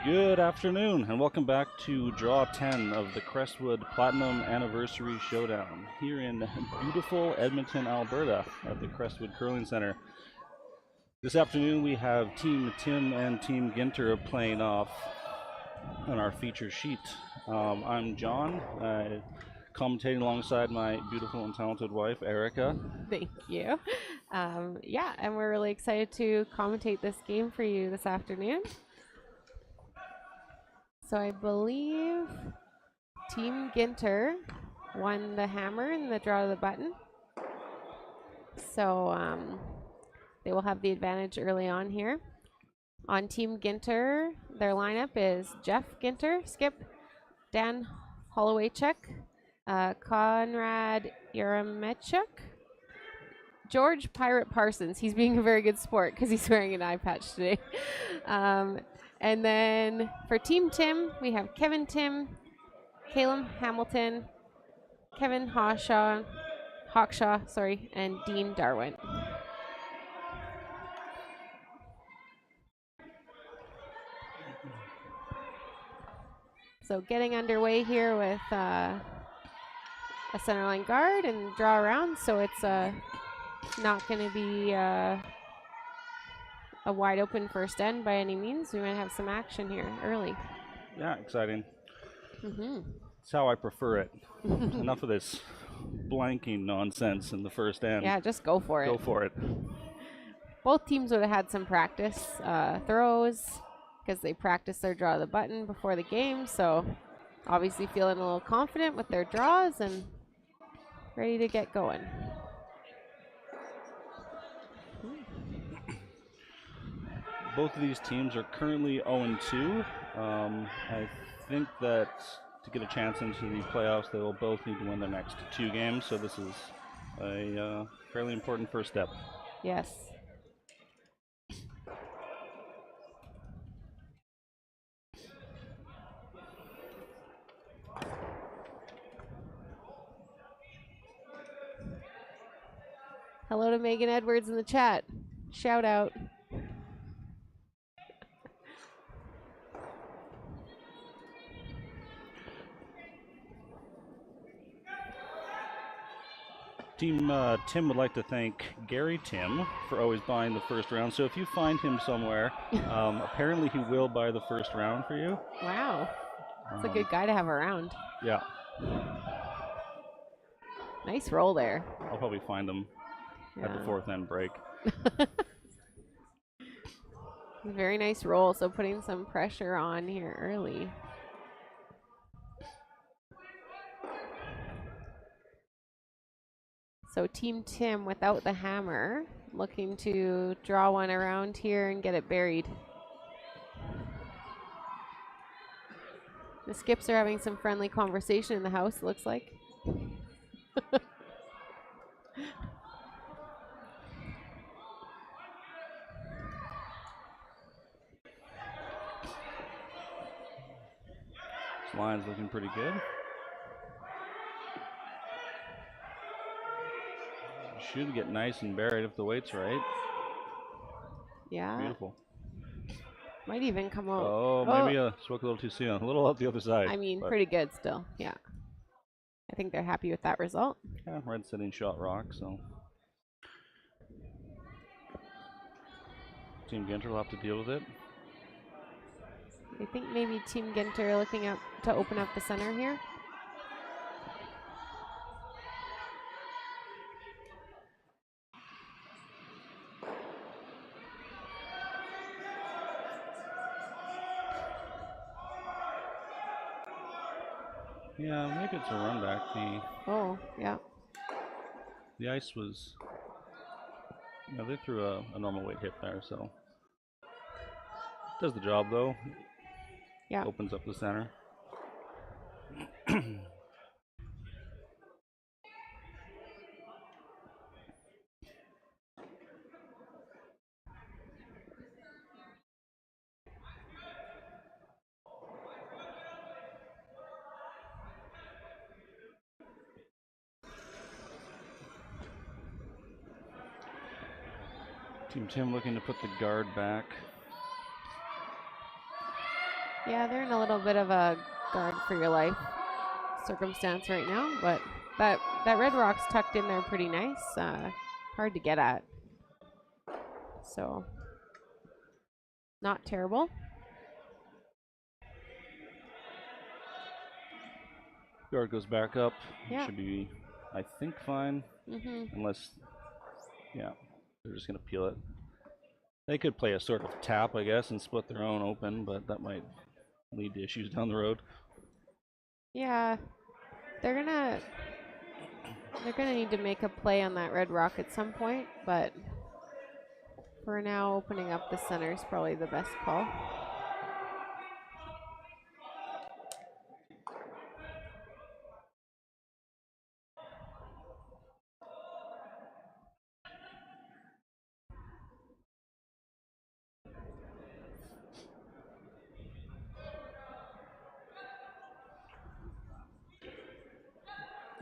Good afternoon, and welcome back to Draw 10 of the Crestwood Platinum Anniversary Showdown here in beautiful Edmonton, Alberta at the Crestwood Curling Center. This afternoon we have Team Tim and Team Ginter playing off on our feature sheet. I'm John, commentating alongside my beautiful and talented wife, Erica. Thank you. Yeah, and we're really excited to commentate this game for you this afternoon. So I believe Team Ginter won the hammer in the draw of the button. So they will have the advantage early on here. On Team Ginter, their lineup is Jeff Ginter, Skip, Dan Hollowaychuk, Conrad Yaramechuk, George Pirate Parsons. He's being a very good sport because he's wearing an eye patch today. And then for Team Tim, we have Kevin Tim, Caleb Hamilton, Kevin Hawkshaw, and Dean Darwin. So getting underway here with a centerline guard and draw around, so it's not going to be a wide open first end by any means. We might have some action here early. Yeah, exciting. Mm-hmm. That's how I prefer it. Enough of this blanking nonsense in the first end. Yeah, just go for it. Go for it. Both teams would have had some practice throws because they practiced their draw of the button before the game, so obviously feeling a little confident with their draws and ready to get going. Both of these teams are currently 0-2. I think that to get a chance into the playoffs, they will both need to win their next 2 games, so this is a fairly important first step. Yes. Hello to Megan Edwards in the chat. Shout out. Team Tim would like to thank Gary Tim for always buying the first round. So if you find him somewhere, apparently he will buy the first round for you. Wow. That's a good guy to have around. Yeah. Nice roll there. I'll probably find him at the fourth end break. Very nice roll. So putting some pressure on here early. So Team Tim without the hammer, looking to draw one around here and get it buried. The Skips are having some friendly conversation in the house, it looks like. This line's looking pretty good. Should get nice and buried if the weight's right. Yeah. Beautiful. Might even come out. Oh, maybe spoke a little too soon. A little out the other side. I mean, pretty good still. Yeah. I think they're happy with that result. Yeah, red sitting shot rock, so. Team Ginter will have to deal with it. I think maybe Team Ginter looking up to open up the center here. Yeah, maybe it's a run back. The ice was, they threw a normal weight hit there, so. Does the job though. Yeah. Opens up the center. Team Tim looking to put the guard back. Yeah, they're in a little bit of a guard for your life circumstance right now, but that red rock's tucked in there pretty nice. Hard to get at. So, not terrible. Guard goes back up. Yeah. Should be, I think, fine. Mm-hmm. Unless, yeah, they're just going to peel it. They could play a sort of tap, I guess, and split their own open, but that might lead to issues down the road. Yeah, they're gonna need to make a play on that red rock at some point, but for now, opening up the center is probably the best call.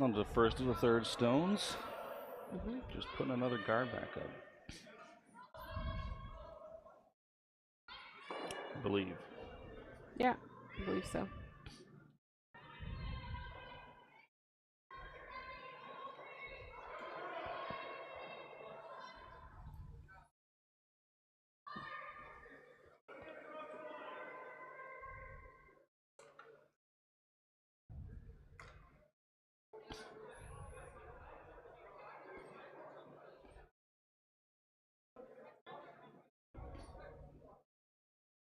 On to the first of the third stones. Mm-hmm. Just putting another guard back up. I believe. Yeah, I believe so.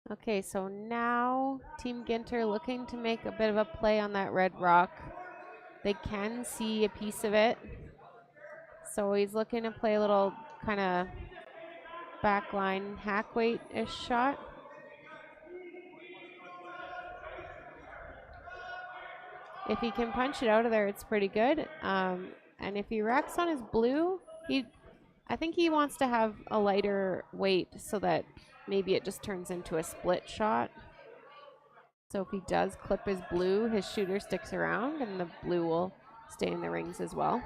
Okay, so now Team Ginter looking to make a bit of a play on that red rock. They can see a piece of it. So he's looking to play a little kind of backline hack weight-ish shot. If he can punch it out of there, it's pretty good. And if he racks on his blue, I think he wants to have a lighter weight so that maybe it just turns into a split shot. So if he does clip his blue, his shooter sticks around and the blue will stay in the rings as well.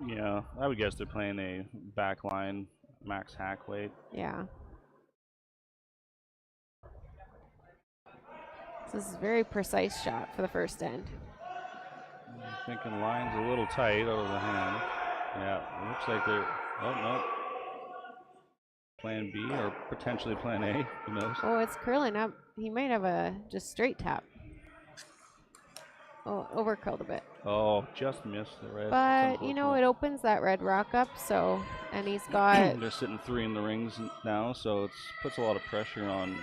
Yeah, I would guess they're playing a backline max hack weight. Yeah. So this is a very precise shot for the first end. I'm thinking line's a little tight out of the hand. Yeah, it looks like they're, oh no. Plan B or potentially plan A, who knows? Oh, it's curling up. He might have a just straight tap. Oh, over curled a bit. Oh, just missed the red. But, you know, it opens that red rock up, so, and he's got... They're sitting 3 in the rings now, so it puts a lot of pressure on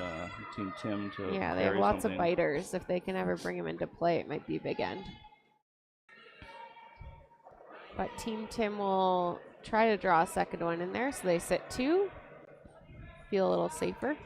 Team Tim to Yeah, they have lots something. of biters. If they can ever bring him into play, it might be a big end. But Team Tim will try to draw a second one in there, so they sit 2. Feel a little safer.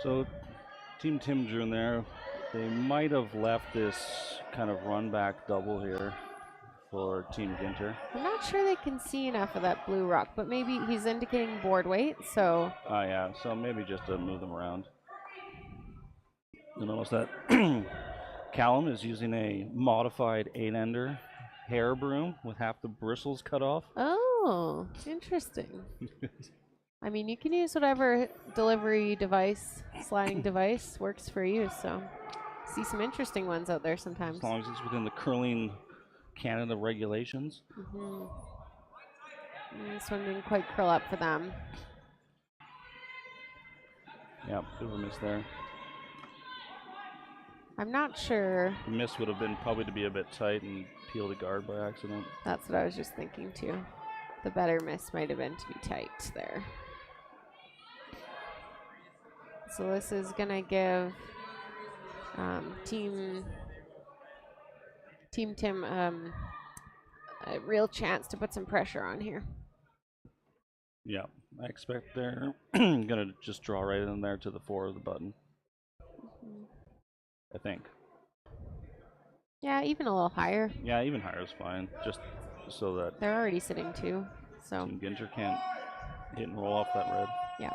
So Team Tim drew in there. They might have left this kind of run back double here for Team Ginter. I'm not sure they can see enough of that blue rock, but maybe he's indicating board weight, so... Oh yeah, so maybe just to move them around. You notice that Callum is using a modified 8-ender hair broom with half the bristles cut off. Oh, interesting. I mean, you can use whatever delivery device, sliding device works for you, so see some interesting ones out there sometimes. As long as it's within the curling Canada regulations. Mm-hmm. This one didn't quite curl up for them. Yeah, bit of a miss there. I'm not sure. The miss would have been probably to be a bit tight and peel the guard by accident. That's what I was just thinking too. The better miss might have been to be tight there. So this is gonna give Team Tim a real chance to put some pressure on here. Yeah, I expect they're gonna just draw right in there to the 4 of the button. I think. Yeah, even a little higher. Yeah, even higher is fine, just so that they're already sitting 2. So Team Ginter can't hit and roll off that red. Yeah.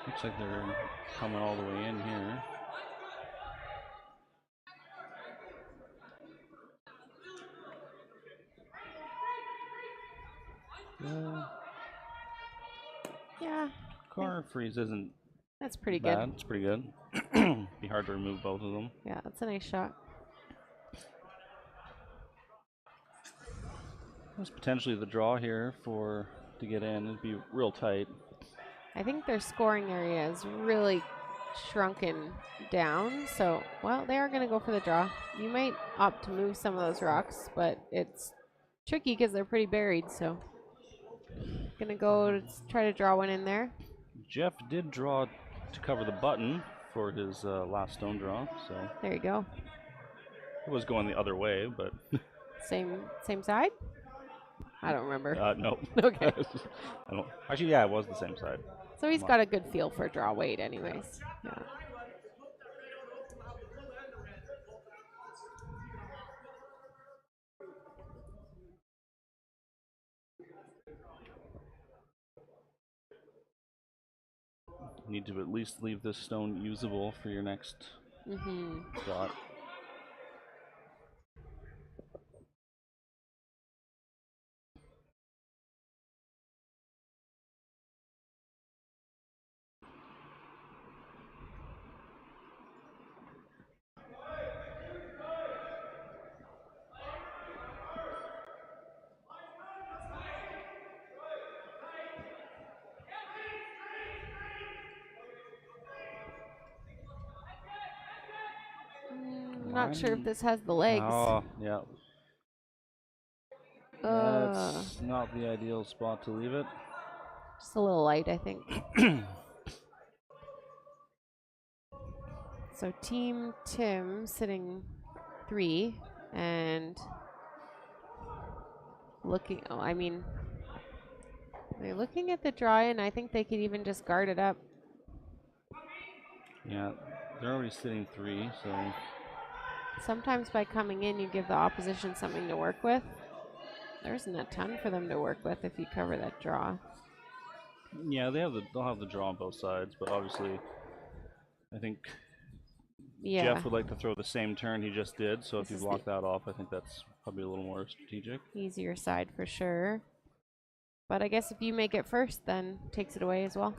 Looks like they're coming all the way in here. Yeah. Car freeze isn't That's pretty bad. good. It's pretty good. Be hard to remove both of them. Yeah, that's a nice shot. There's potentially the draw here to get in. It'd be real tight. I think their scoring area is really shrunken down. So, well, they are going to go for the draw. You might opt to move some of those rocks, but it's tricky because they're pretty buried. So, going to go to try to draw one in there. Jeff did draw to cover the button for his last stone draw. So there you go. It was going the other way, but same side. I don't remember. No. Okay. I don't. Actually, yeah, it was the same side. So he's got a good feel for draw weight, anyways. Yeah. Need to at least leave this stone usable for your next shot. Not sure if this has the legs. Oh, yeah. That's not the ideal spot to leave it. Just a little light, I think. So Team Tim sitting 3 and looking. Oh, I mean, they're looking at the draw, and I think they could even just guard it up. Yeah, they're already sitting 3, so. Sometimes by coming in, you give the opposition something to work with. There isn't a ton for them to work with if you cover that draw. Yeah, they'll have the draw on both sides, but obviously, I think Jeff would like to throw the same turn he just did. So if you block that off, I think that's probably a little more strategic. Easier side for sure. But I guess if you make it first, then takes it away as well.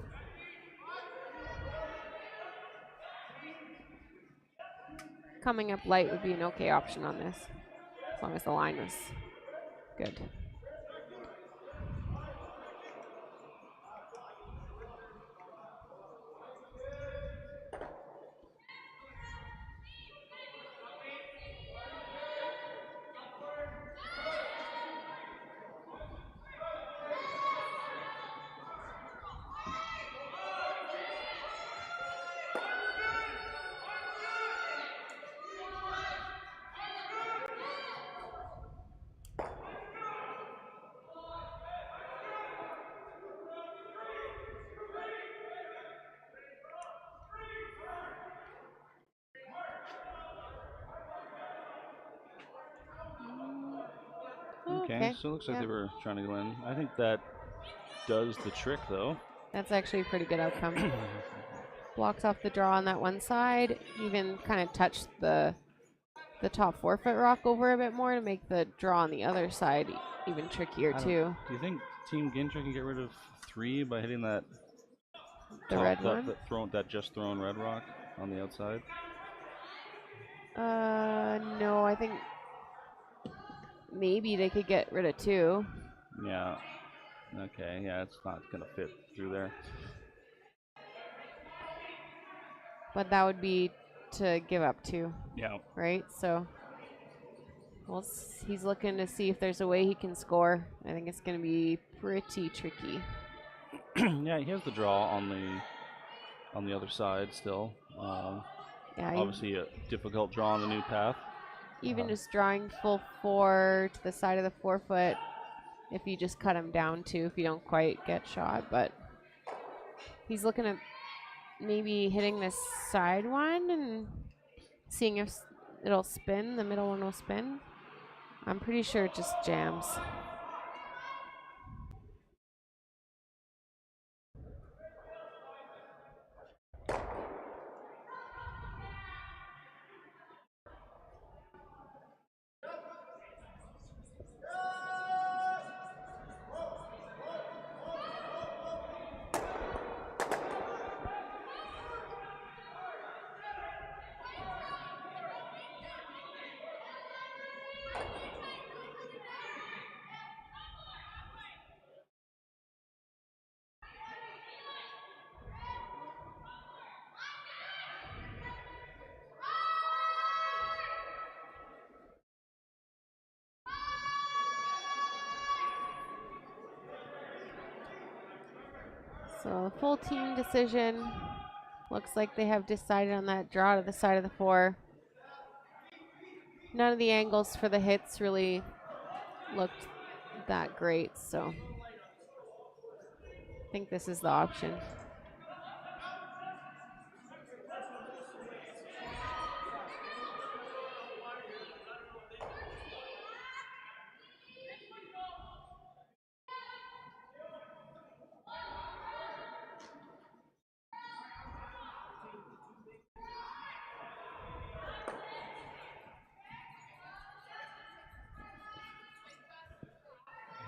Coming up light would be an okay option on this, as long as the line was good. Okay, so it looks like they were trying to go in. I think that does the trick, though. That's actually a pretty good outcome. Blocks off the draw on that one side, even kind of touched the top 4-foot rock over a bit more to make the draw on the other side even trickier too. Do you think Team Ginter can get rid of 3 by hitting that The red one? That just thrown red rock on the outside? No, I think maybe they could get rid of 2. Yeah. Okay, yeah, it's not going to fit through there. But that would be to give up 2. Yeah. Right? So he's looking to see if there's a way he can score. I think it's going to be pretty tricky. Yeah, he has the draw on the other side still. Yeah, obviously a difficult draw on the new path. Even just drawing full 4 to the side of the 4-foot, if you just cut him down too, if you don't quite get shot. But he's looking at maybe hitting this side one and seeing if it'll spin. The middle one will spin. I'm pretty sure it just jams. So full team decision. Looks like they have decided on that draw to the side of the 4. None of the angles for the hits really looked that great, so I think this is the option.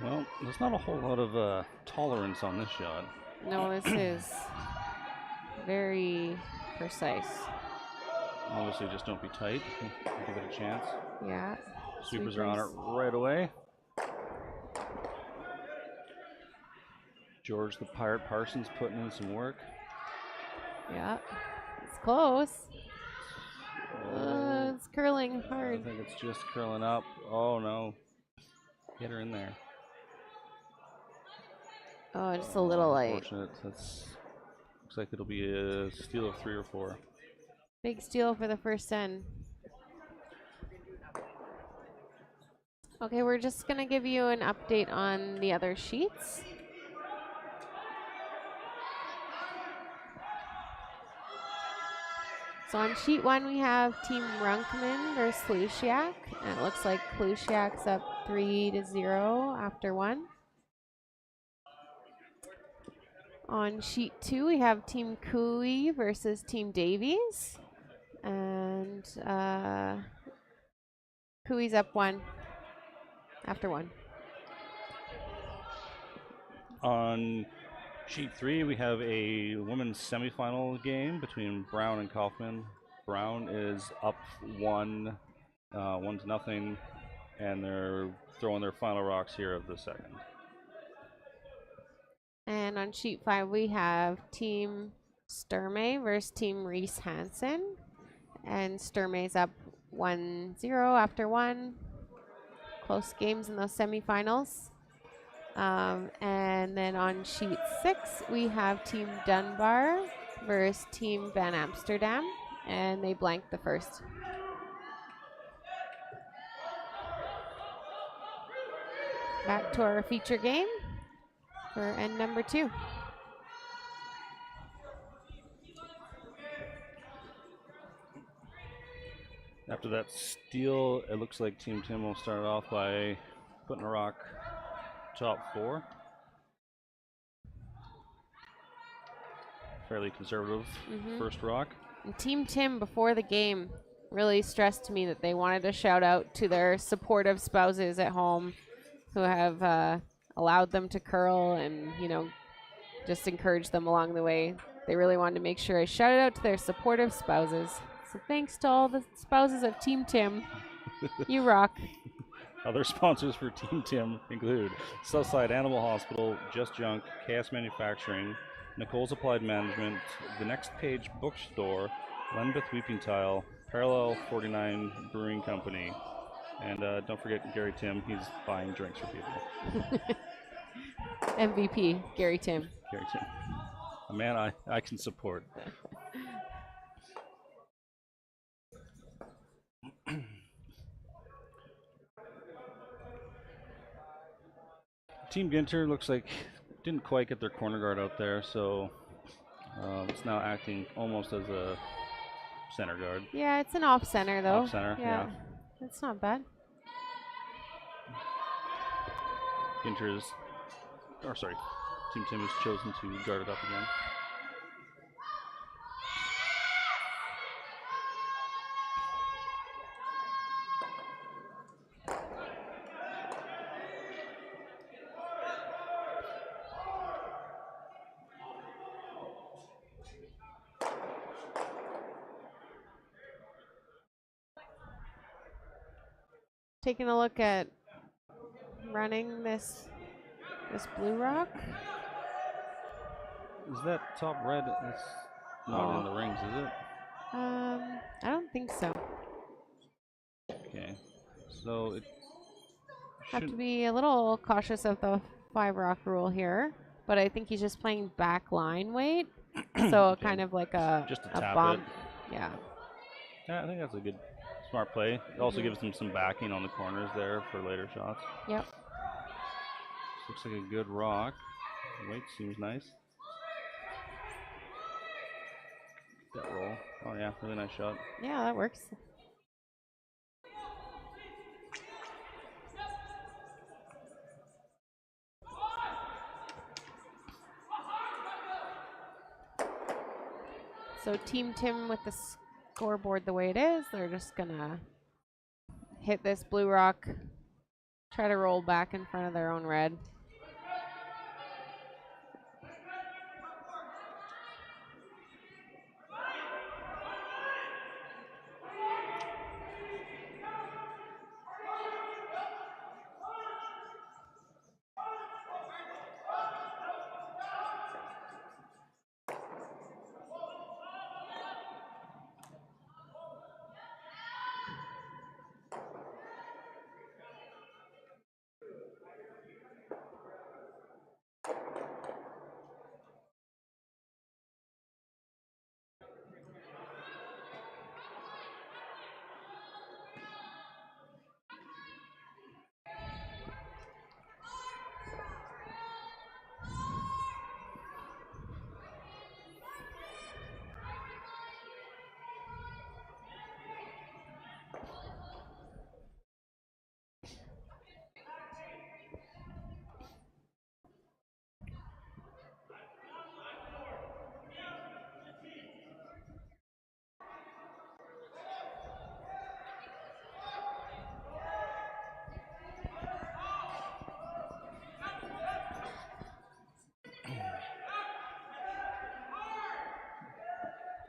Well, there's not a whole lot of tolerance on this shot. No, this is very precise. Obviously, just don't be tight. Give it a chance. Yeah. Sweepers are on it right away. George the Pirate Parsons putting in some work. Yeah. It's close. It's curling hard. I think it's just curling up. Oh, no. Get her in there. Oh, just a little light. Unfortunate. Looks like it'll be a steal of 3 or 4. Big steal for the first end. Okay, we're just going to give you an update on the other sheets. So on sheet 1, we have Team Runkman versus Luciak. And it looks like Luciak's up 3-0 after 1. On sheet 2, we have Team Cooey versus Team Davies. And Cooey's up 1 after 1. On sheet 3, we have a women's semifinal game between Brown and Kaufman. Brown is up 1 to nothing, and they're throwing their final rocks here of the second. And on sheet 5, we have Team Sturmay versus Team Reese-Hansen. And Sturmay's up 1-0 after 1. Close games in those semifinals. And then on sheet 6, we have Team Dunbar versus Team Van Amsterdam. And they blanked the first. Back to our feature game for end number 2. After that steal, it looks like Team Tim will start off by putting a rock top 4. Fairly conservative first rock. And Team Tim, before the game, really stressed to me that they wanted to shout out to their supportive spouses at home who have allowed them to curl and, you know, just encourage them along the way. they really wanted to make sure I shouted out to their supportive spouses. So thanks to all the spouses of Team Tim. You rock. Other sponsors for Team Tim include Southside Animal Hospital, Just Junk, Chaos Manufacturing, Nicole's Applied Management, The Next Page Bookstore, Lenbeth Weeping Tile, Parallel 49 Brewing Company, and don't forget Gary Tim. He's buying drinks for people. MVP, Gary Tim. Gary Tim. A man I can support. Team Ginter looks like didn't quite get their corner guard out there, so it's now acting almost as a center guard. Yeah, it's an off center though. Off center, yeah. That's not bad. Team Tim has chosen to guard it up again. Taking a look at running this blue rock. Is that top red? It's not in the rings, is it? I don't think so. Okay, so it Have to be a little cautious of the 5 rock rule here, but I think he's just playing back line weight, so okay. kind of like a tap bump. it. Yeah. Yeah, I think that's a good, smart play. It also gives them some backing on the corners there for later shots. Yep. This looks like a good rock. The weight seems nice. That roll. Oh yeah, really nice shot. Yeah, that works. So Team Tim with the scoreboard the way it is, they're just gonna hit this blue rock, try to roll back in front of their own red.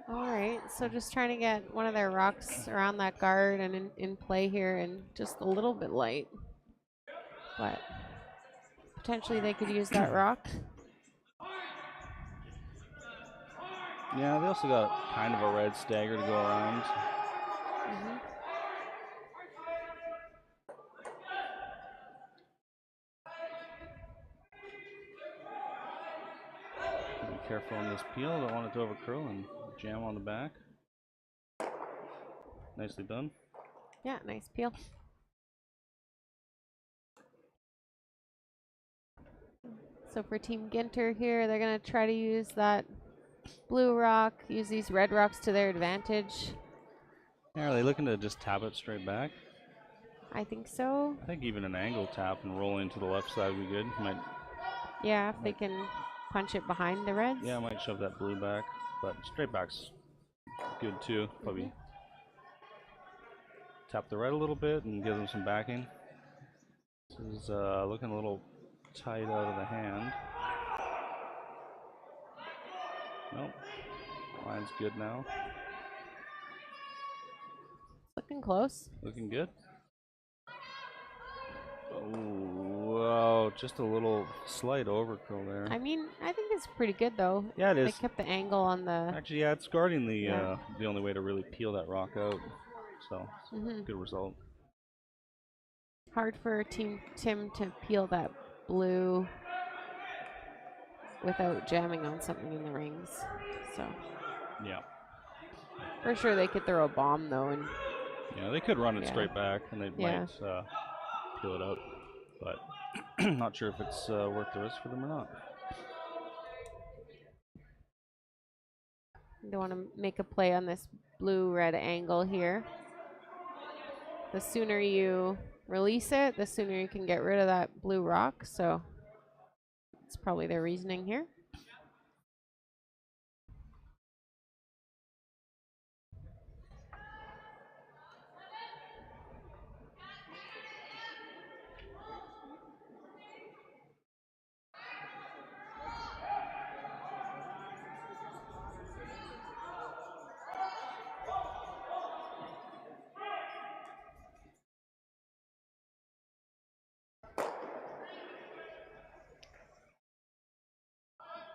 All right, so just trying to get one of their rocks around that guard and in play here, and just a little bit light. But potentially they could use that rock. Yeah, they also got kind of a red stagger to go around. Be careful on this peel. Don't want it to overcurl and jam on the back. Nicely done. Yeah, nice peel. So for Team Ginter here, they're going to try to use that blue rock, use these red rocks to their advantage. Yeah, are they looking to just tap it straight back? I think so. I think even an angle tap and roll into the left side would be good. Yeah, if they can punch it behind the reds. Yeah, I might shove that blue back, but straight back's good too. Probably tap the red a little bit and give them some backing. This is looking a little tight out of the hand. Nope, Line's good now. Looking close. Looking good. Oh, just a little slight overcurl there. I mean, I think it's pretty good though. Yeah, it is. They kept the angle on the. Actually, yeah, it's guarding the only way to really peel that rock out. So, good result. Hard for Team Tim to peel that blue without jamming on something in the rings. So. Yeah. For sure, they could throw a bomb though, and. Yeah, they could run it straight back, and they might peel it out. But not sure if it's worth the risk for them or not. They want to make a play on this blue-red angle here. The sooner you release it, the sooner you can get rid of that blue rock. So that's probably their reasoning here.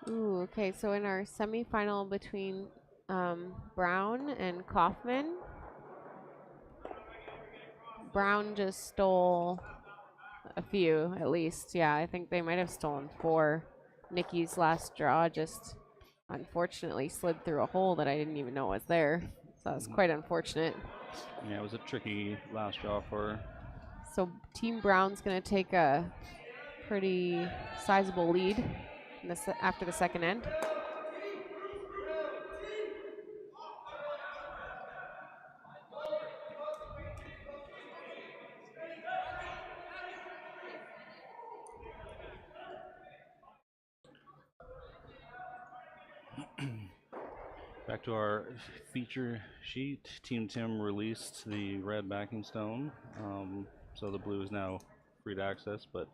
Ooh, okay, so in our semifinal between Brown and Kaufman, Brown just stole a few at least. Yeah, I think they might have stolen 4. Nikki's last draw just unfortunately slid through a hole that I didn't even know was there. So that was quite unfortunate. Yeah, it was a tricky last draw for her. So Team Brown's going to take a pretty sizable lead in after the second end. Back to our feature sheet. Team Tim released the red backing stone, so the blue is now free to access, but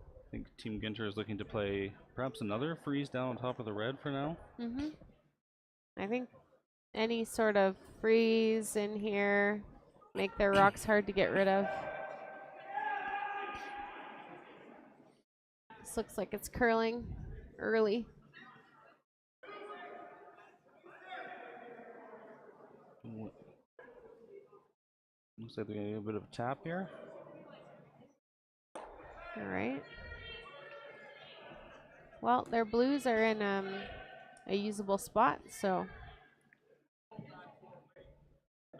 I think Team Ginter is looking to play perhaps another freeze down on top of the red for now. I think any sort of freeze in here, make their rocks hard to get rid of. This looks like it's curling early. Looks like they're going to get a bit of a tap here. All right. Well, their blues are in a usable spot, so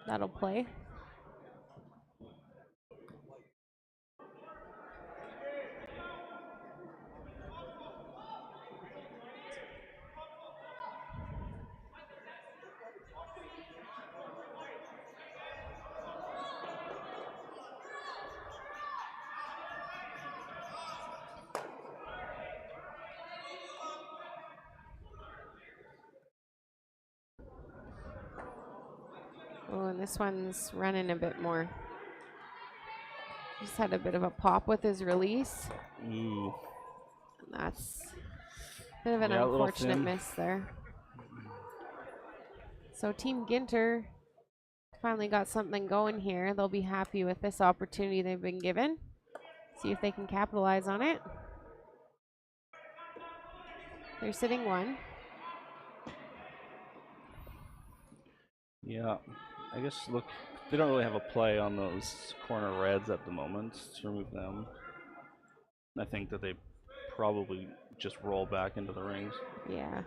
that'll play. Oh, and this one's running a bit more. Just had a bit of a pop with his release. Ooh. That's a bit of an unfortunate miss there. So Team Ginter finally got something going here. They'll be happy with this opportunity they've been given. See if they can capitalize on it. They're sitting 1. Yeah, I guess, look, they don't really have a play on those corner reds at the moment to remove them. I think that they probably just roll back into the rings. Yeah.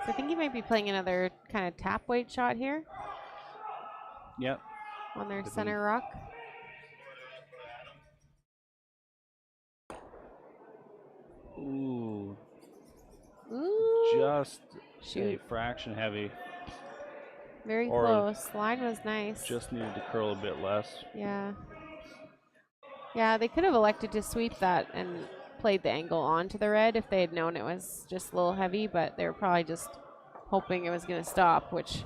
So I think he might be playing another kind of tap weight shot here. Yep. On their center rock. Ooh. Ooh. Just a fraction heavy. Very close. Line was nice. Just needed to curl a bit less. Yeah. Yeah, they could have elected to sweep that and played the angle onto the red if they had known it was just a little heavy, but they were probably just hoping it was going to stop, which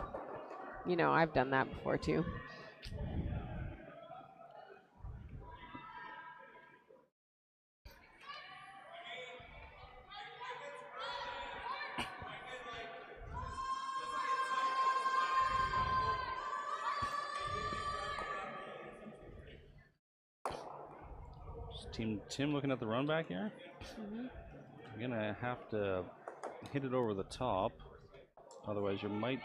you know, I've done that before too. Team Tim looking at the run back here. You're gonna have to hit it over the top. Otherwise, you might.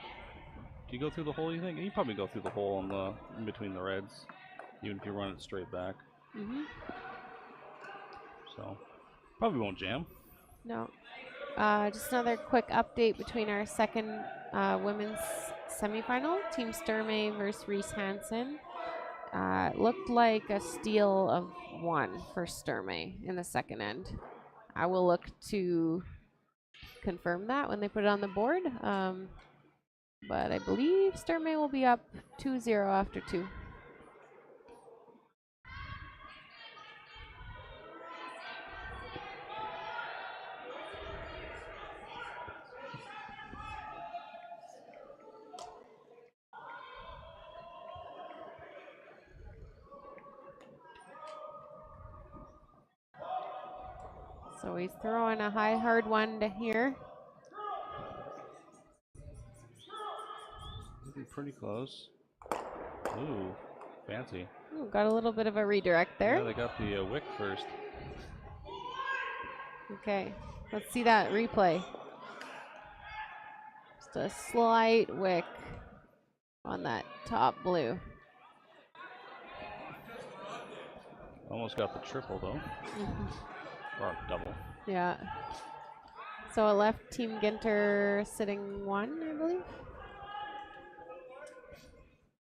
Do you go through the hole? You think you probably go through the hole in between the reds, even if you run it straight back. So probably won't jam. No. Just another quick update between our second women's semifinal, Team Sturmay versus Reese-Hansen. Looked like a steal of 1 for Sturmay in the second end. I will look to confirm that when they put it on the board. But I believe Sturmay will be up 2-0 after 2. So he's throwing a high, hard one to here. Looking pretty close. Ooh, fancy. Ooh, got a little bit of a redirect there. Yeah, they got the wick first. Okay, let's see that replay. Just a slight wick on that top blue. Almost got the triple though. Or double. Yeah. So it left Team Ginter sitting 1, I believe.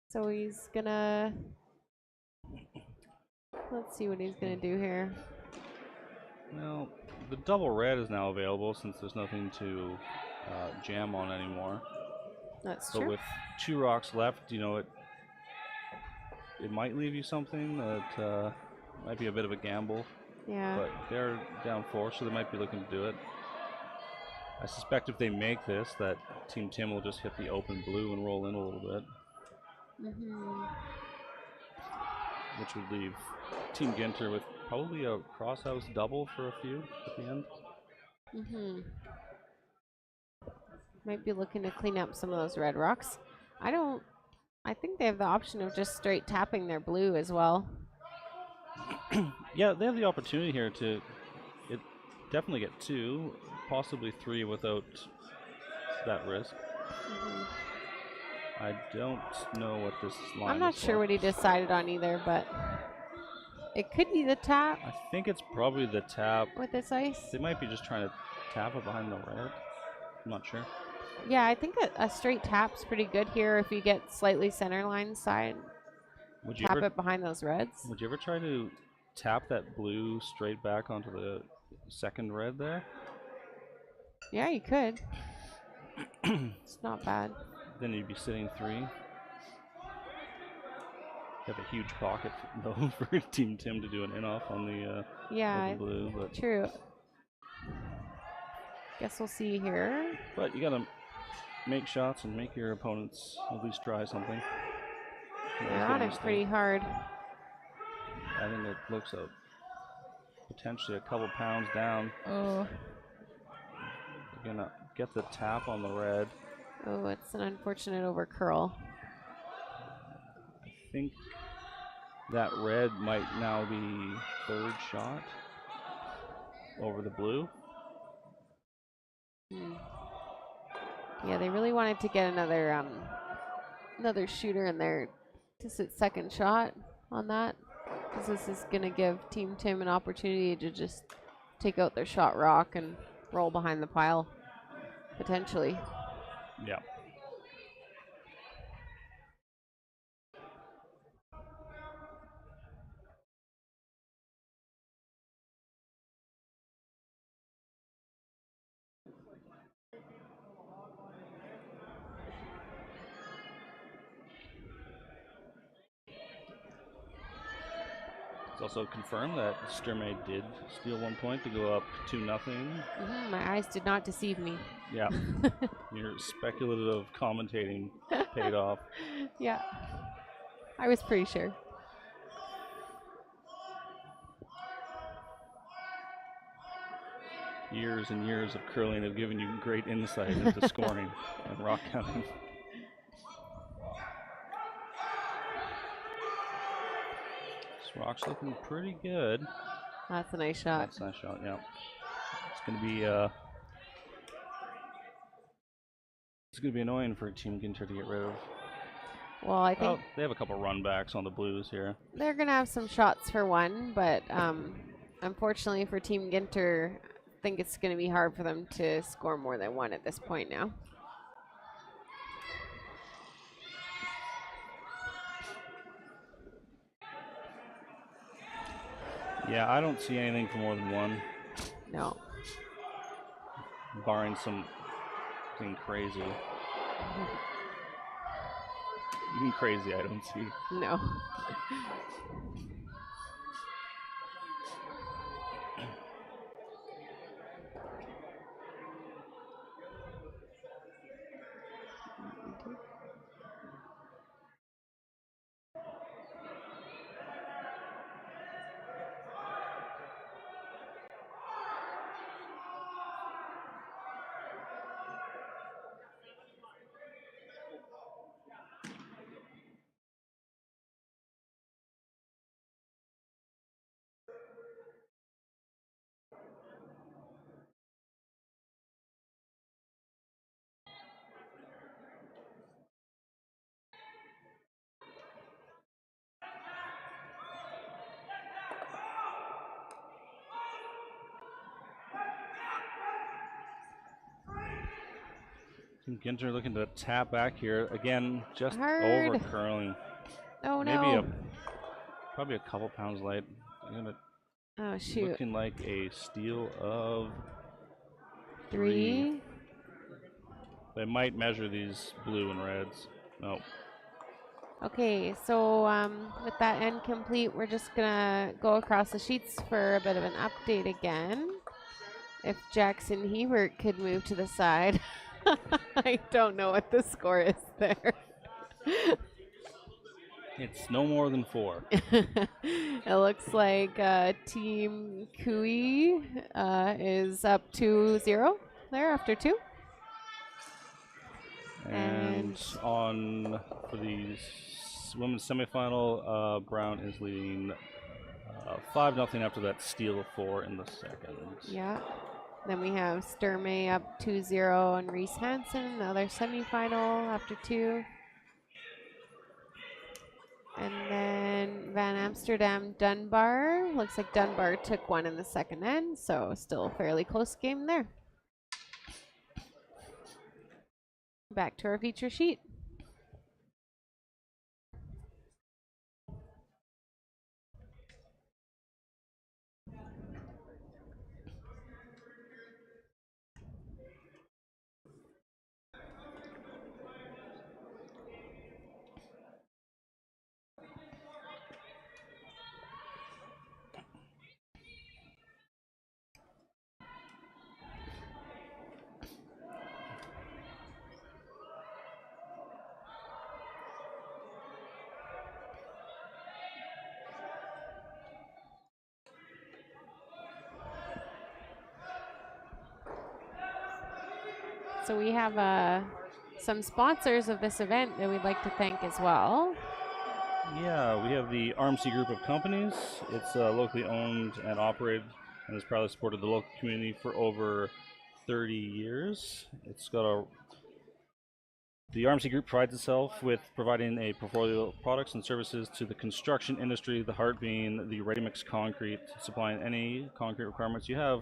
So he's gonna, let's see what he's gonna do here. Well, the double red is now available since there's nothing to jam on anymore. That's but true. with 2 rocks left, you know, it might leave you something that might be a bit of a gamble. Yeah. But they're down 4, so they might be looking to do it. I suspect if they make this, that Team Tim will just hit the open blue and roll in a little bit. Which would leave Team Ginter with probably a crosshouse double for a few at the end. Might be looking to clean up some of those red rocks. I think they have the option of just straight tapping their blue as well. Yeah, they have the opportunity here to definitely get 2, possibly 3 without that risk. I don't know what this line is. I'm not sure what he decided on either, but it could be the tap. I think it's probably the tap. With this ice? They might be just trying to tap it behind the red. I'm not sure. Yeah, I think a straight tap's pretty good here if you get slightly center line side. Tap it behind those reds. Would you ever try to tap that blue straight back onto the second red there? Yeah, you could. It's not bad. Then you'd be sitting 3. You have a huge pocket though for Team Tim to do an in-off on the blue. But true. Guess we'll see here. But you gotta make shots and make your opponents at least try something. They're on it pretty hard. I think it looks potentially a couple pounds down. Oh. You're gonna get the tap on the red. Oh, it's an unfortunate over curl. I think that red might now be 3rd shot over the blue. Yeah, they really wanted to get another shooter in there to sit 2nd shot on that, because this is going to give Team Tim an opportunity to just take out their shot rock and roll behind the pile, potentially. Yeah. It's also confirm that Sturmay did steal 1 point to go up 2-0. My eyes did not deceive me. Yeah, your speculative commentating paid off. Yeah, I was pretty sure. Years and years of curling have given you great insight into scoring in Rock County. This rock's looking pretty good. That's a nice shot. That's a nice shot, yeah. It's going to be annoying for Team Ginter to get rid of. Well, I think they have a couple run backs on the Blues here. They're going to have some shots for one, but unfortunately for Team Ginter, I think it's going to be hard for them to score more than one at this point now. Yeah, I don't see anything for more than one. No. Barring something crazy. Even crazy, I don't see. No. Ginter looking to tap back here again, just Hard. over curling. Oh Maybe no. Probably a couple pounds light. Oh shoot. Looking like a steal of 3. They might measure these blue and reds. No. Okay, so with that end complete, we're just gonna go across the sheets for a bit of an update again. If Jackson Hebert could move to the side. I don't know what the score is there. It's no more than 4. It looks like Team Kui is up 2-0 there after 2. And for the women's semifinal, Brown is leading 5-0 after that steal of 4 in the second. Yeah. Then we have Sturmay up 2-0 and Reese-Hansen, the other semifinal after 2. And then Van Amsterdam Dunbar. Looks like Dunbar took one in the second end, so still a fairly close game there. Back to our feature sheet. So we have some sponsors of this event that we'd like to thank as well. Yeah, we have the RMC Group of Companies. It's locally owned and operated and has proudly supported the local community for over 30 years. The RMC Group prides itself with providing a portfolio of products and services to the construction industry, the heart being the ready-mix concrete, supplying any concrete requirements you have.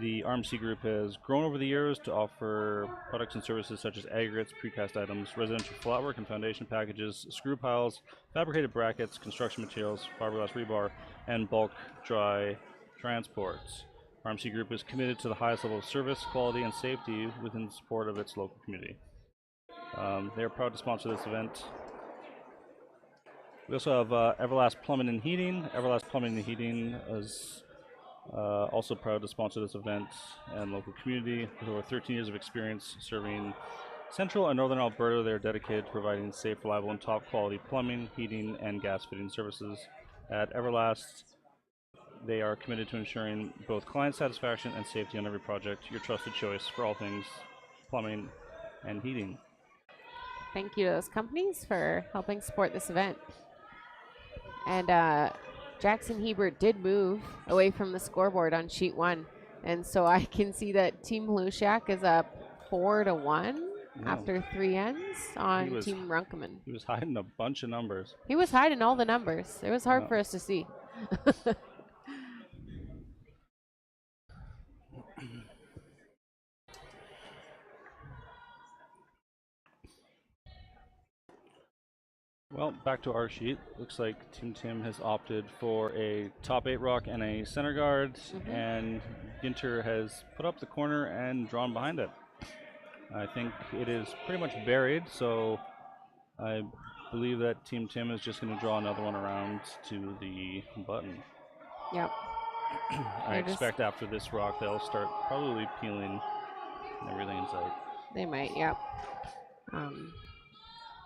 The RMC Group has grown over the years to offer products and services such as aggregates, precast items, residential flatwork and foundation packages, screw piles, fabricated brackets, construction materials, fiberglass rebar, and bulk dry transports. RMC Group is committed to the highest level of service, quality, and safety within the support of its local community. They are proud to sponsor this event. We also have Everlast Plumbing and Heating. Everlast Plumbing and Heating is also proud to sponsor this event and local community. With over 13 years of experience serving Central and Northern Alberta, they are dedicated to providing safe, reliable, and top quality plumbing, heating, and gas fitting services. At Everlast, they are committed to ensuring both client satisfaction and safety on every project. Your trusted choice for all things plumbing and heating. Thank you to those companies for helping support this event. And Jackson Hebert did move away from the scoreboard on sheet 1. And so I can see that Team Halushak is up 4-1 after 3 ends on Team Runkeman. He was hiding a bunch of numbers. He was hiding all the numbers. It was hard for us to see. Well, back to our sheet. Looks like Team Tim has opted for a top 8 rock and a center guard, and Ginter has put up the corner and drawn behind it. I think it is pretty much buried, so I believe that Team Tim is just going to draw another one around to the button. Yep. I expect after this rock they'll start probably peeling everything in sight. They might, yep.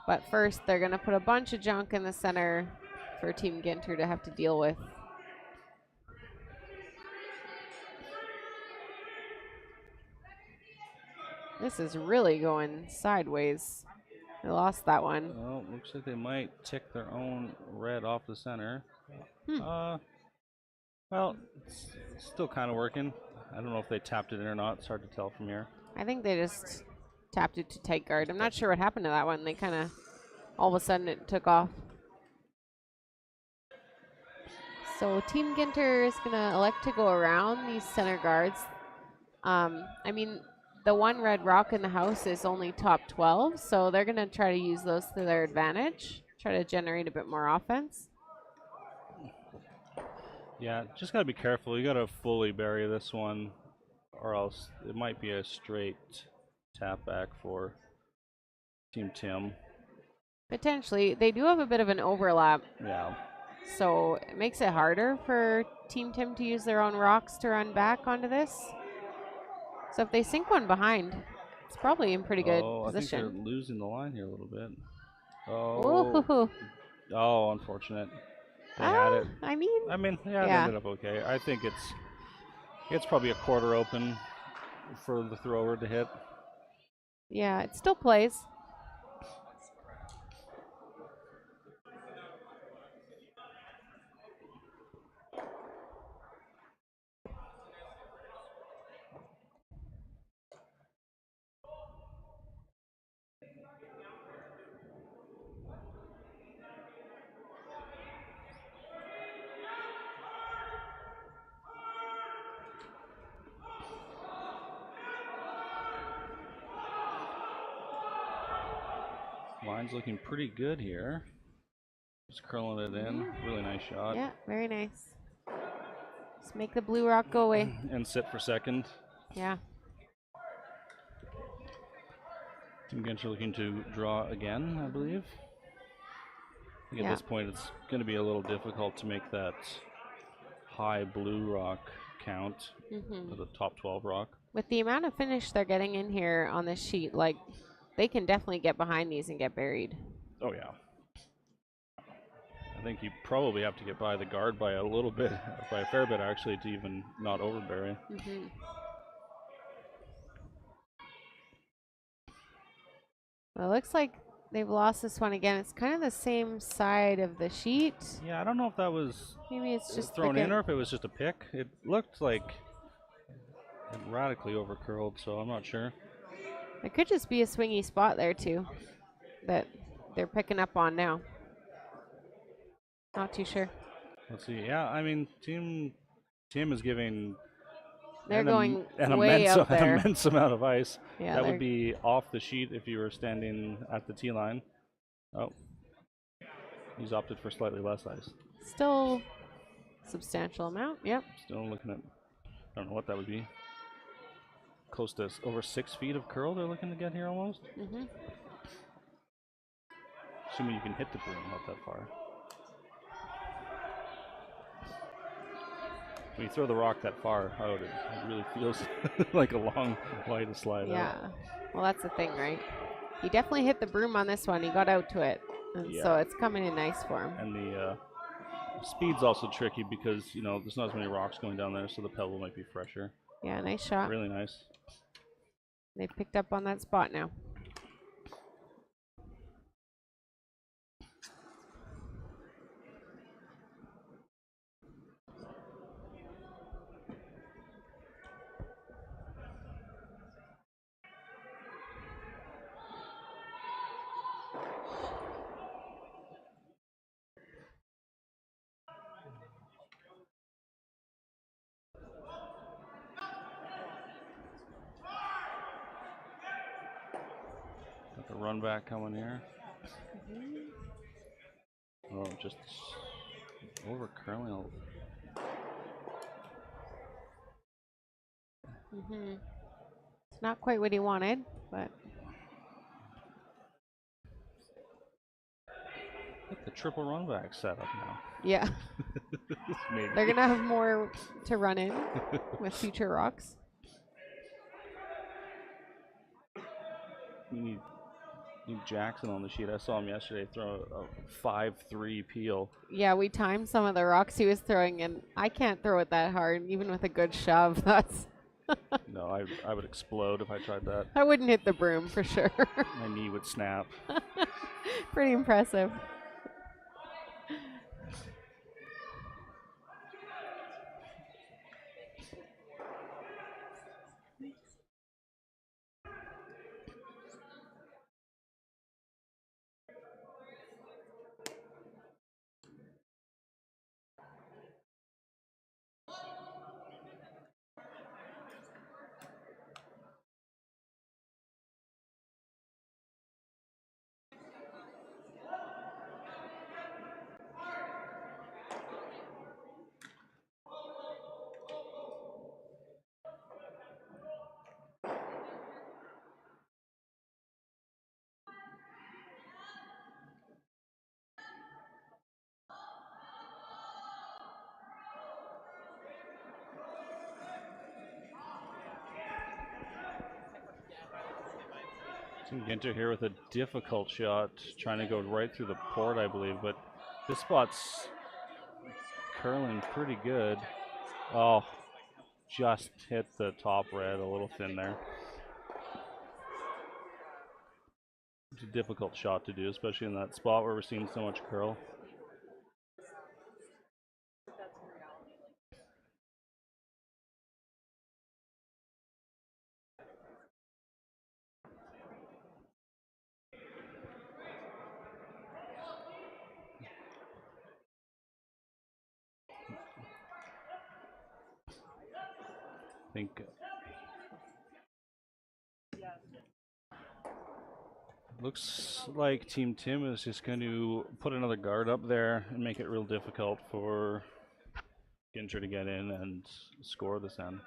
But first, they're going to put a bunch of junk in the center for Team Ginter to have to deal with. This is really going sideways. They lost that one. Well, looks like they might tick their own red off the center. Well, it's still kind of working. I don't know if they tapped it in or not. It's hard to tell from here. I think they just tapped it to tight guard. I'm not sure what happened to that one. They kind of, all of a sudden, it took off. So Team Ginter is going to elect to go around these center guards. I mean, the one red rock in the house is only top 12, so they're going to try to use those to their advantage, try to generate a bit more offense. Yeah, just got to be careful. You got to fully bury this one, or else it might be a straight tap back for Team Tim. Potentially. They do have a bit of an overlap. Yeah. So it makes it harder for Team Tim to use their own rocks to run back onto this. So if they sink one behind, it's probably in pretty good position. I think they're losing the line here a little bit. Oh, unfortunate. They had it. I mean, yeah, they ended up okay. I think it's probably a quarter open for the thrower to hit. Yeah, it still plays. Line's looking pretty good here. Just curling it in. Really nice shot. Yeah, very nice. Just make the blue rock go away. And sit for second. Yeah. Team Ginter looking to draw again, I believe. I think at this point it's going to be a little difficult to make that high blue rock count for the top 12 rock. With the amount of finish they're getting in here on this sheet, like, they can definitely get behind these and get buried. Oh, yeah. I think you probably have to get by the guard by a little bit, by a fair bit actually, to even not overbury. Well, it looks like they've lost this one again. It's kind of the same side of the sheet. Yeah, I don't know if that was maybe it's just thrown in or if it was just a pick. It looked like it radically overcurled, so I'm not sure. It could just be a swingy spot there too that they're picking up on now. Not too sure. Let's see. Yeah, I mean, Team is giving they're going way up there. An immense amount of ice. Yeah, that would be off the sheet if you were standing at the tee line. Oh, he's opted for slightly less ice. Still substantial amount. Yep. Still looking at, I don't know what that would be. Close to over 6 feet of curl they're looking to get here almost. Assuming you can hit the broom, not that far. When you throw the rock that far out, it really feels like a long way to slide out. Yeah. Well, that's the thing, right? He definitely hit the broom on this one. He got out to it. And so it's coming in nice for him. And the speed's also tricky because, you know, there's not as many rocks going down there, so the pebble might be fresher. Yeah, nice shot. Really nice. They picked up on that spot now. Got the run back coming here. Oh, just over curling. It's not quite what he wanted, but Get the triple run back set up now. yeah. Maybe. They're going to have more to run in with future rocks. You need Jackson on the sheet. I saw him yesterday throw a 5-3 peel. Yeah, we timed some of the rocks he was throwing, and I can't throw it that hard, even with a good shove. That's No, I would explode if I tried that. I wouldn't hit the broom for sure. My knee would snap. Pretty impressive. Ginter here with a difficult shot, trying to go right through the port, I believe, but this spot's curling pretty good. Oh, just hit the top red a little thin there. It's a difficult shot to do, especially in that spot where we're seeing so much curl. I think looks like Team Tim is just going to put another guard up there and make it real difficult for Ginter to get in and score this end.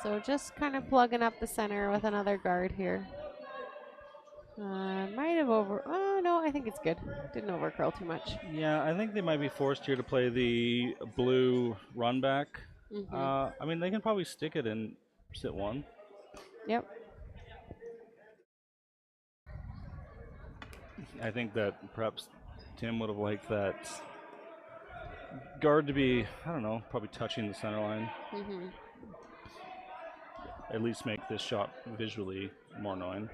So just kind of plugging up the center with another guard here. Might have oh no, I think it's good. Didn't over curl too much. Yeah, I think they might be forced here to play the blue run back. I mean, they can probably stick it and sit one. Yep. I think that perhaps Tim would have liked that guard to be, I don't know, probably touching the center line. At least make this shot visually more annoying.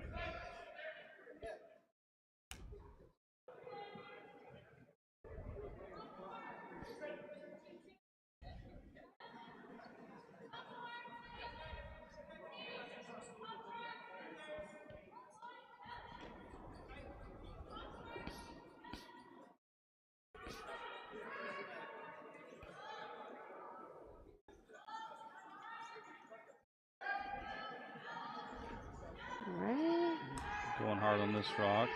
hard on this rock.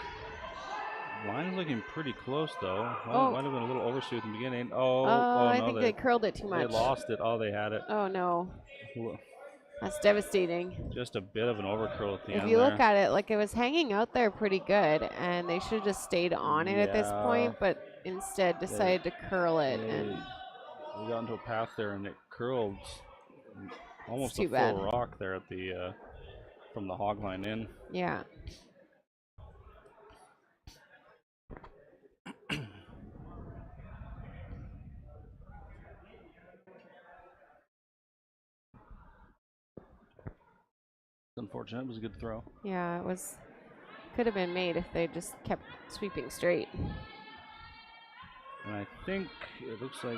Line's looking pretty close though. Oh. Might have been a little overshoot in the beginning. I no, think they curled it too much. They lost it. Oh, they had it. Oh no. That's devastating. Just a bit of an overcurl at the end. If you look at it, like it was hanging out there pretty good, and they should have just stayed on it at this point, but instead decided to curl it. And we got into a path there, and it curled almost a bad. full rock there at the from the hog line in. Yeah. Unfortunate. It was a good throw. Yeah, it was. Could have been made if they just kept sweeping straight. And I think it looks like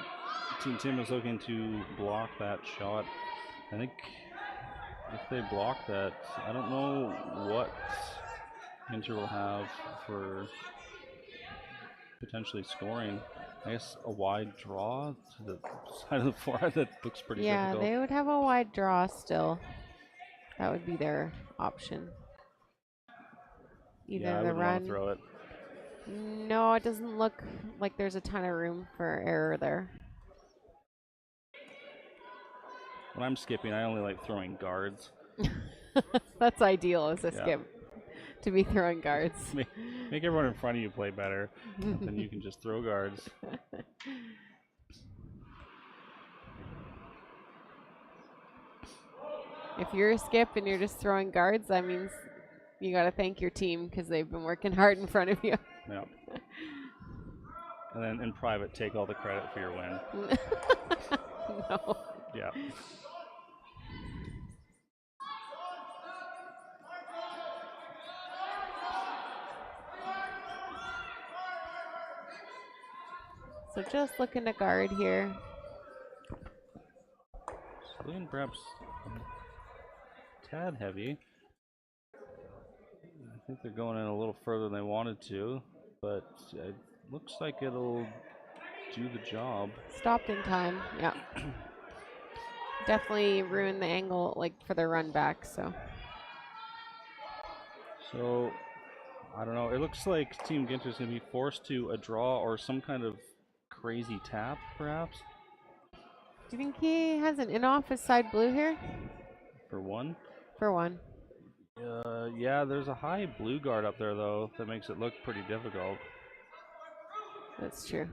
Team Tim is looking to block that shot. I think if they block that, I don't know what Ginter will have for potentially scoring. I guess a wide draw to the side of the floor. That looks pretty difficult. Yeah, they would have a wide draw still. That would be their option. Either the run. Throw it. No, it doesn't look like there's a ton of room for error there. When I'm skipping, I only like throwing guards. That's ideal as a skip, to be throwing guards. Make everyone in front of you play better, then you can just throw guards. If you're a skip and you're just throwing guards, that means you got to thank your team because they've been working hard in front of you. Yeah. And then in private, take all the credit for your win. No. Yeah. So just looking to guard here. Looking perhaps a tad heavy. I think they're going in a little further than they wanted to, but it looks like it'll do the job. Stopped in time, yeah. Definitely ruined the angle, like, for the run back, so. So, I don't know. It looks like Team Ginter is going to be forced to a draw or some kind of crazy tap, perhaps. Do you think he has an in-off his side blue here? For one? For one. Yeah, there's a high blue guard up there, though, that makes it look pretty difficult. That's true.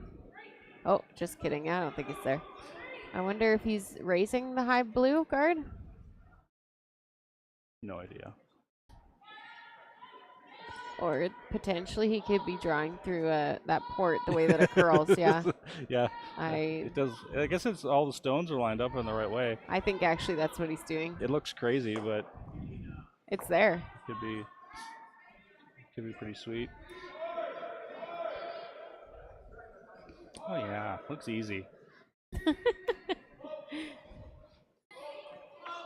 Oh, just kidding. I don't think it's there. I wonder if he's raising the high blue guard? No idea. Or potentially he could be drawing through that port the way that it curls, yeah. Yeah. It does. I guess it's all the stones are lined up in the right way. I think actually that's what he's doing. It looks crazy, but it's there. Could be pretty sweet. Oh yeah, looks easy.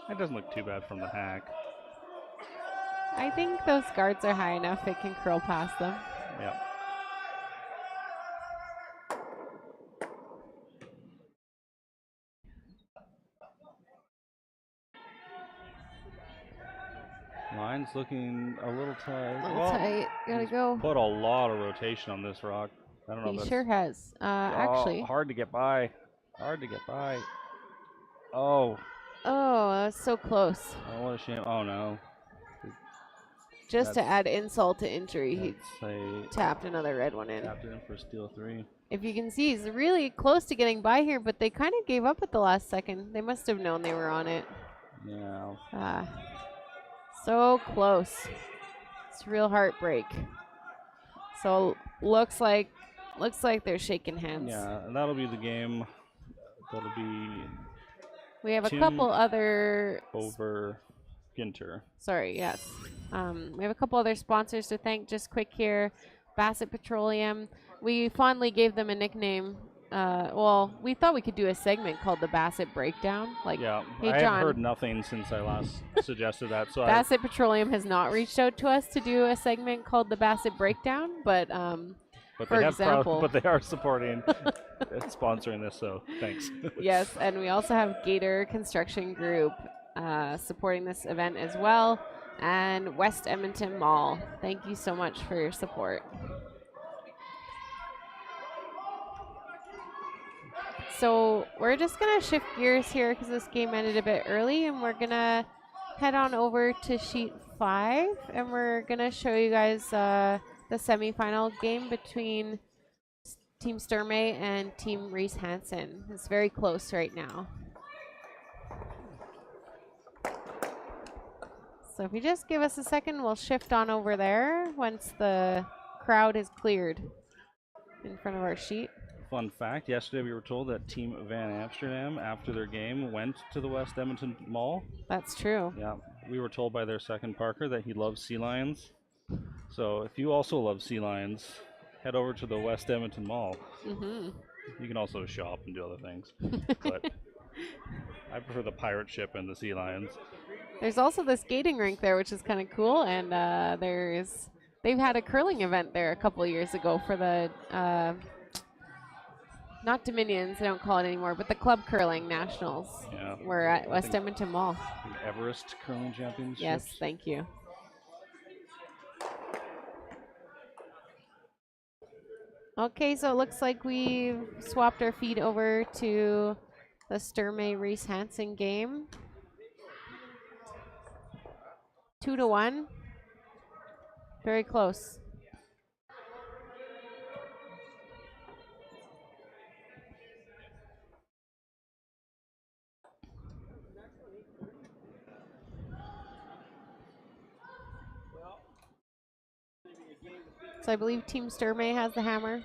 That doesn't look too bad from the hack. I think those guards are high enough it can curl past them. Yeah. Line's looking a little tight. Tight. Gotta go. Put a lot of rotation on this rock. I don't know. He sure has. Actually. Hard to get by. Hard to get by. Oh. Oh, that's so close. Oh, what a shame. Oh, no. Just to add insult to injury, he tapped another red one in. Tapped it in for steal 3. If you can see, he's really close to getting by here, but they kind of gave up at the last second. They must have known they were on it. Yeah. So close. It's real heartbreak. So looks like they're shaking hands. Yeah, and that'll be the game. That'll be. We have a couple other over Ginter. Sorry, yes. We have a couple other sponsors to thank just quick here. Bassett Petroleum. We fondly gave them a nickname. Well, we thought we could do a segment called the Bassett Breakdown. Like, yeah, hey, I John, have heard nothing since I last suggested that. So Bassett Petroleum has not reached out to us to do a segment called the Bassett Breakdown, but for example, but they are supporting, sponsoring this. So thanks. Yes, and we also have Gator Construction Group supporting this event as well. and West Edmonton Mall. Thank you so much for your support. So we're just going to shift gears here because this game ended a bit early, and we're going to head on over to sheet 5, and we're going to show you guys the semifinal game between Team Sturmay and Team Reese-Hansen. It's very close right now. So if you just give us a second, we'll shift on over there once the crowd is cleared in front of our sheet. Fun fact, yesterday we were told that Team Van Amsterdam, after their game, went to the West Edmonton Mall. That's true. Yeah, we were told by their second Parker that he loves sea lions. So if you also love sea lions, head over to the West Edmonton Mall. You can also shop and do other things. But I prefer the pirate ship and the sea lions. There's also the skating rink there, which is kind of cool, and they've had a curling event there a couple of years ago for the not Dominions, they don't call it anymore, but the Club Curling Nationals. Yeah. We're at West Edmonton Mall. The Everest Curling Championships. Yes, thank you. Okay, so it looks like we've swapped our feed over to the Sturmay Reese-Hansen game. 2-1. Very close. So I believe Team Sturmay has the hammer.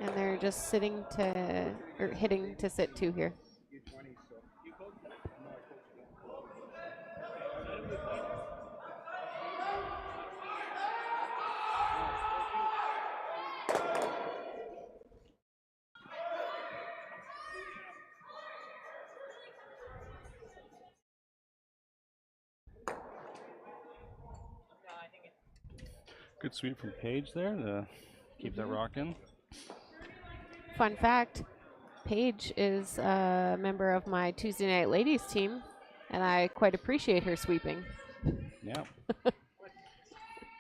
And they're just sitting to, or hitting to sit 2 here. Good sweep from Paige there to keep that rocking. Fun fact, Paige is a member of my Tuesday Night Ladies team, and I quite appreciate her sweeping. Yeah.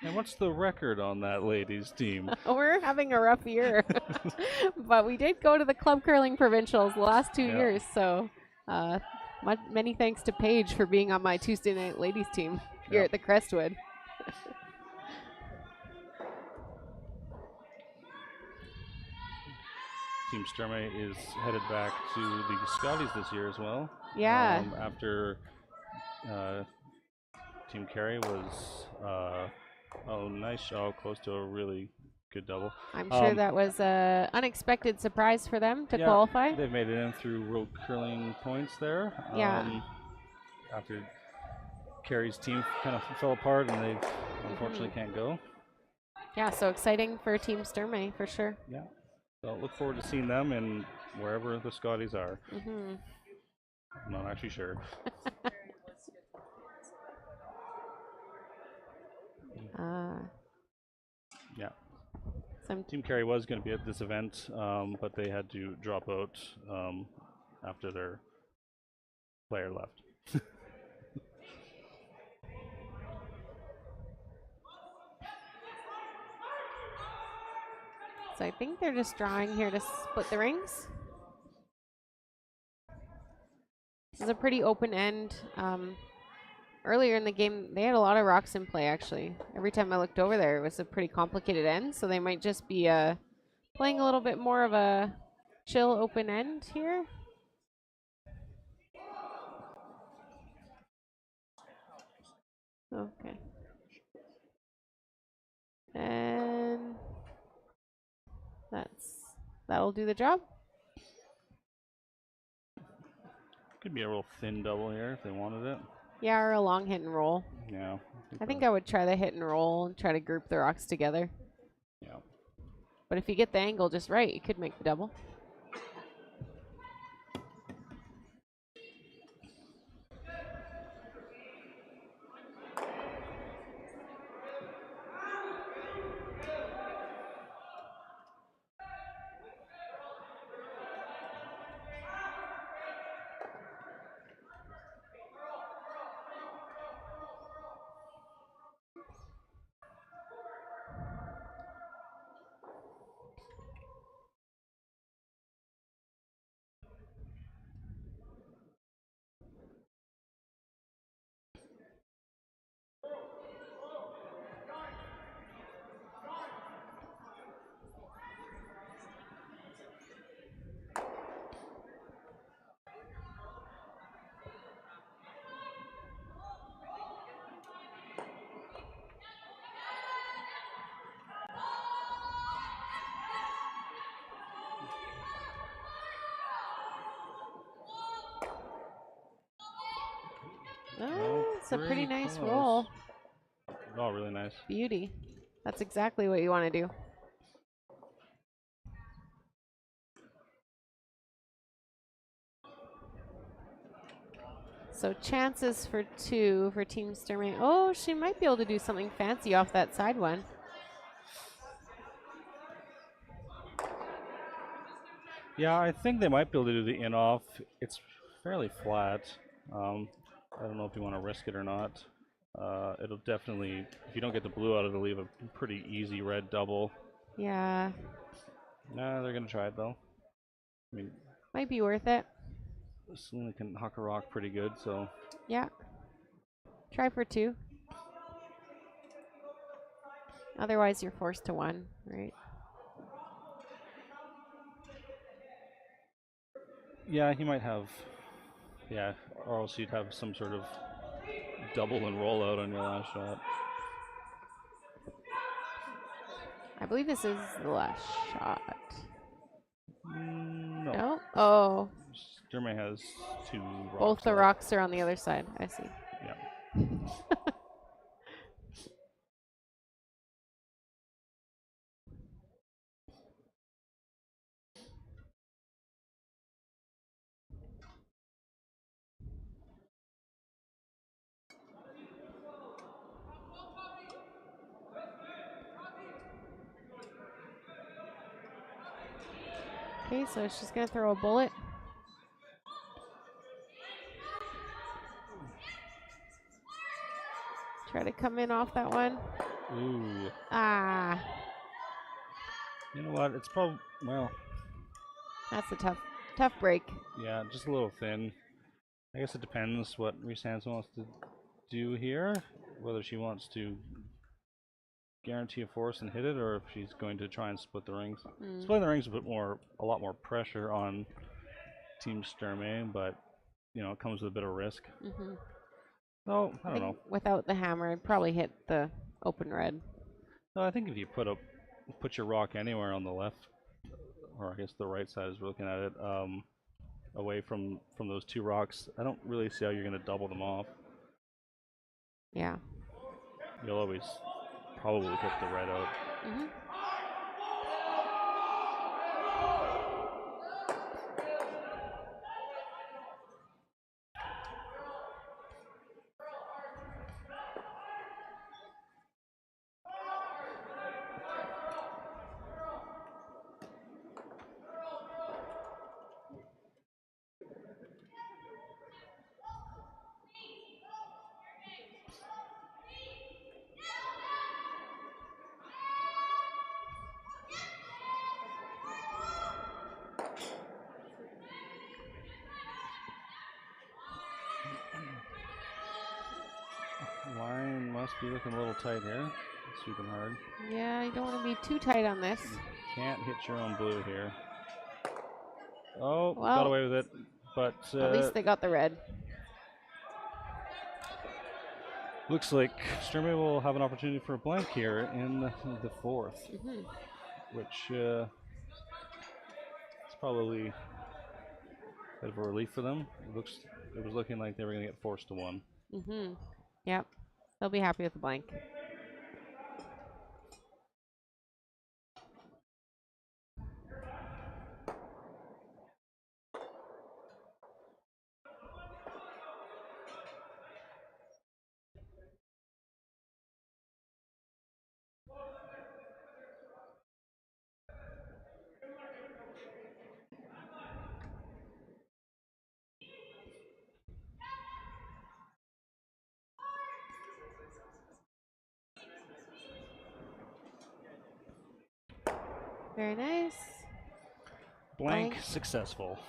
And what's the record on that ladies team? We're having a rough year, but we did go to the Club Curling Provincials the last 2 years, so many thanks to Paige for being on my Tuesday Night Ladies team here at the Crestwood. Team Sturmay is headed back to the Scotties this year as well. Yeah. After Team Carey was, close to a really good double. I'm sure that was an unexpected surprise for them to qualify. They've made it in through road curling points there. After Carey's team kind of fell apart and they unfortunately can't go. Yeah, so exciting for Team Sturmay for sure. Yeah. So look forward to seeing them in wherever the Scotties are. I'm not actually sure. Yeah. Team Carey was going to be at this event, but they had to drop out after their player left. So I think they're just drawing here to split the rings. This is a pretty open end. Earlier in the game, they had a lot of rocks in play, actually. Every time I looked over there, it was a pretty complicated end, so they might just be playing a little bit more of a chill open end here. Okay. And that'll do the job. Could be a real thin double here if they wanted it. Yeah, or a long hit and roll. Yeah. I think I would try the hit and roll and try to group the rocks together. Yeah. But if you get the angle just right, you could make the double. Oh, it's a pretty nice close. roll. Oh, really nice. Beauty. That's exactly what you want to do. So chances for 2 for Team Sturmay. Oh, she might be able to do something fancy off that side one. Yeah, I think they might be able to do the in-off. It's fairly flat. I don't know if you want to risk it or not. It'll definitely, if you don't get the blue out, it'll leave a pretty easy red double. Yeah. Nah, they're going to try it, though. I mean, might be worth it. Selena can huck a rock pretty good, so. Yeah. Try for 2. Otherwise, you're forced to 1, right? Yeah, he might have, yeah, or else you'd have some sort of double and roll out on your last shot. I believe this is the last shot. No. No? Oh. Sturmay has 2 rocks. Both the left. rocks are on the other side. I see. Yeah. Okay, so she's going to throw a bullet. Try to come in off that one. Ooh. Ah. You know what? It's probably, well. That's a tough break. Yeah, just a little thin. I guess it depends what Reese-Hansen wants to do here. Whether she wants to guarantee a force and hit it, or if she's going to try and split the rings. Splitting the rings is a lot more pressure on Team Sturmay, but you know it comes with a bit of risk. So I don't know. Without the hammer, I'd probably hit the open red. No, I think if you put your rock anywhere on the left, or I guess the right side is looking at it, away from those 2 rocks, I don't really see how you're going to double them off. Yeah. You'll always probably hit the red out. Line must be looking a little tight here. It's sweeping hard. Yeah, you don't want to be too tight on this. You can't hit your own blue here. Oh, well, got away with it, but at least they got the red. Looks like Sturmay will have an opportunity for a blank here in the 4th, which is probably a bit of a relief for them. It was looking like they were going to get forced to 1. Yep, they'll be happy with the blank. Very nice. Blank successful.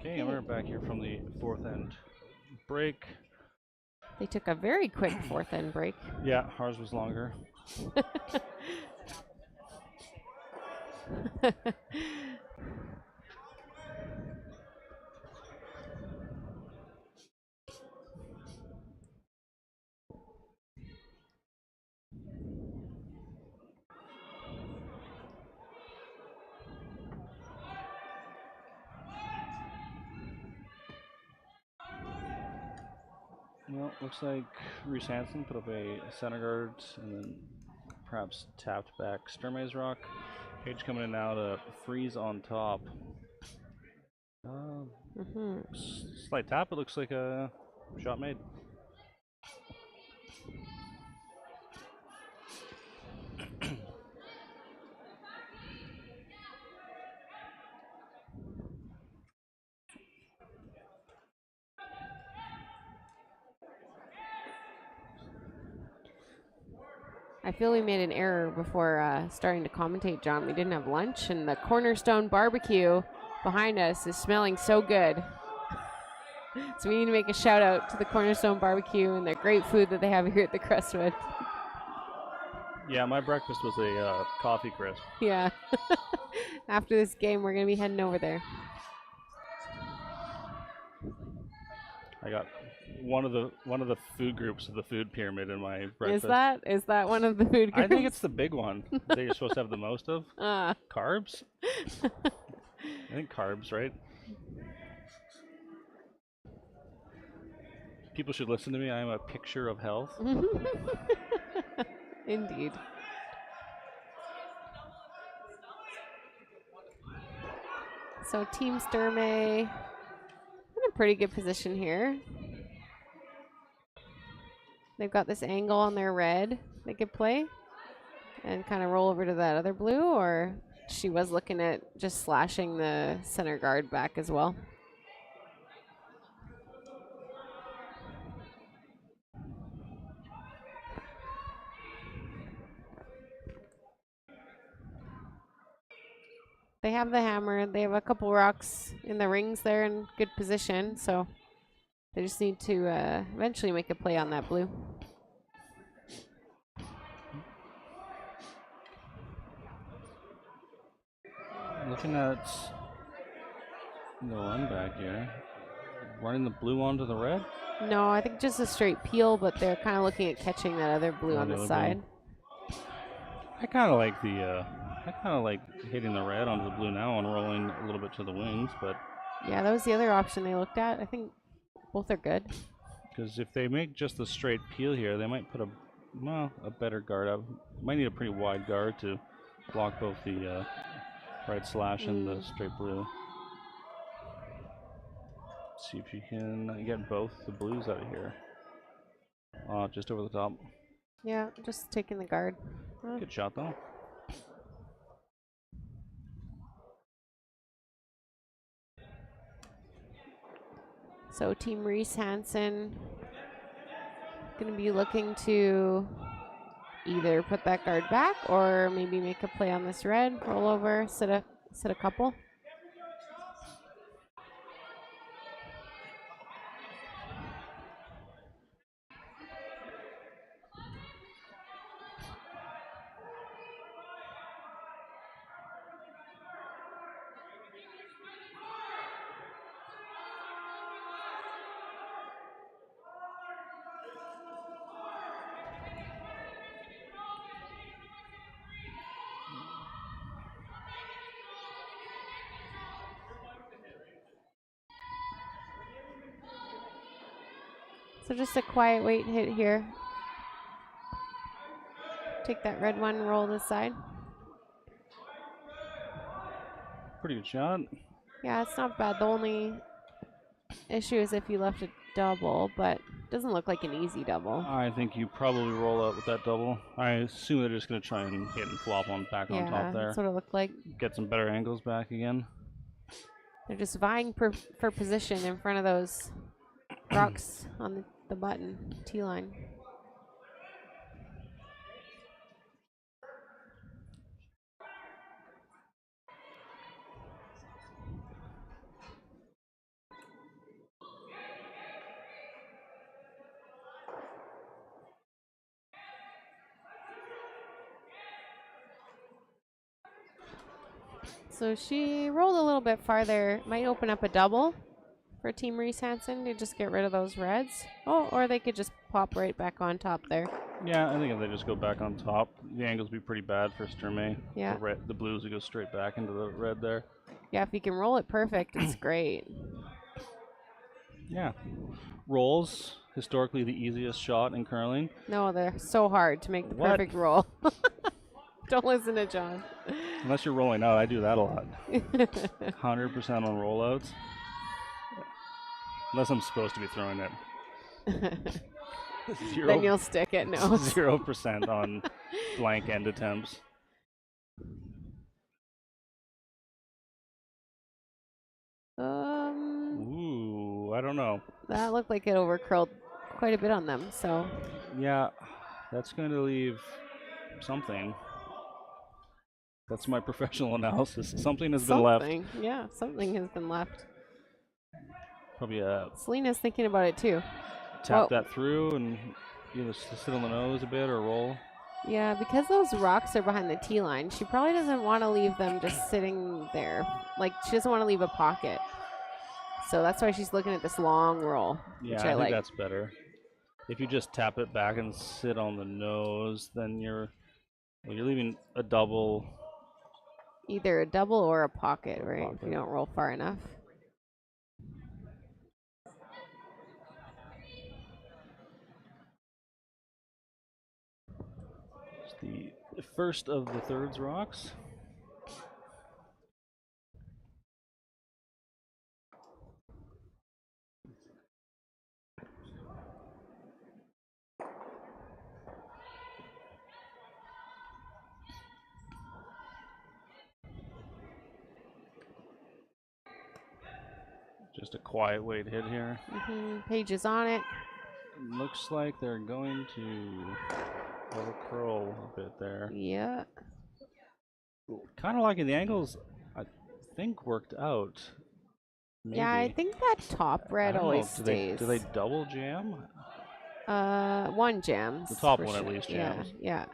Okay, and we're back here from the fourth end break. They took a very quick fourth end break. Yeah, ours was longer. Well, looks like Reese-Hansen put up a center guard and then perhaps tapped back Sturmay's rock. Page coming in now to freeze on top. Slight tap, it looks like a shot made. I feel we made an error before starting to commentate, John. We didn't have lunch, and the Cornerstone barbecue behind us is smelling so good. So we need to make a shout out to the Cornerstone barbecue and the great food that they have here at the Crestwood. Yeah, my breakfast was a coffee crisp. Yeah. After this game, we're going to be heading over there. I got one of the food groups of the food pyramid in my breakfast. Is that one of the food groups? I think it's the big one that you're supposed to have the most of. Carbs? I think carbs, right? People should listen to me. I am a picture of health. Indeed. So Team Sturmay in a pretty good position here. They've got this angle on their red they could play and kind of roll over to that other blue, or she was looking at just slashing the center guard back as well. They have the hammer. They have a couple rocks in the rings there in good position, so they just need to eventually make a play on that blue. Looking at the run back here. Running the blue onto the red? No, I think just a straight peel, but they're kind of looking at catching that other blue on the side. I kind of like hitting the red onto the blue now and rolling a little bit to the wings, but yeah, that was the other option they looked at. I think both are good. Because if they make just the straight peel here, they might put a better guard up. Might need a pretty wide guard to block both the right slash and the straight blue. See if you can get both the blues out of here. Just over the top. Yeah, just taking the guard. Good shot though. So Team Reese-Hansen going to be looking to either put that guard back or maybe make a play on this red, roll over, sit a couple. So just a quiet wait hit here. Take that red one, roll this side. Pretty good shot. Yeah, it's not bad. The only issue is if you left a double, but it doesn't look like an easy double. I think you probably roll out with that double. I assume they're just going to try and hit and flop on back on top there. That's what it looked like. Get some better angles back again. They're just vying for position in front of those rocks on the button T-line. So she rolled a little bit farther. Might open up a double for Team Reese-Hansen to just get rid of those reds. Oh, or they could just pop right back on top there. Yeah, I think if they just go back on top, the angles would be pretty bad for Sturmay. Yeah. The blues would go straight back into the red there. Yeah, if you can roll it perfect, it's great. Yeah. Rolls, historically the easiest shot in curling. No, they're so hard to make the perfect roll. Don't listen to John. Unless you're rolling out, I do that a lot. 100% on rollouts. Unless I'm supposed to be throwing it. Then you'll stick it, no. 0% on blank end attempts. Ooh, I don't know. That looked like it overcurled quite a bit on them, so. Yeah, that's going to leave something. That's my professional analysis. Something has been left. Yeah, something has been left. Probably a. Selena's thinking about it too. Tap that through and either sit on the nose a bit or roll. Yeah, because those rocks are behind the tee line, she probably doesn't want to leave them just sitting there. Like, she doesn't want to leave a pocket. So that's why she's looking at this long roll. Yeah, which I think like. that's better. If you just tap it back and sit on the nose, then you're leaving a double. Either a double or a pocket, right? If you don't roll far enough. The first of the thirds rocks. Just a quiet way to hit here. Paige is on it. Looks like they're going to overcurl a bit there. Yeah. Kind of liking the angles, I think, worked out. Maybe. Yeah, I think that top red always stays. Do they double jam? One jams. The top one at least jams. Yeah.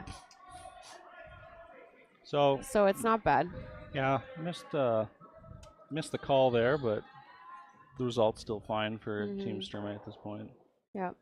So it's not bad. Yeah, missed the call there, but the result's still fine for Team Sturmay at this point. Yep.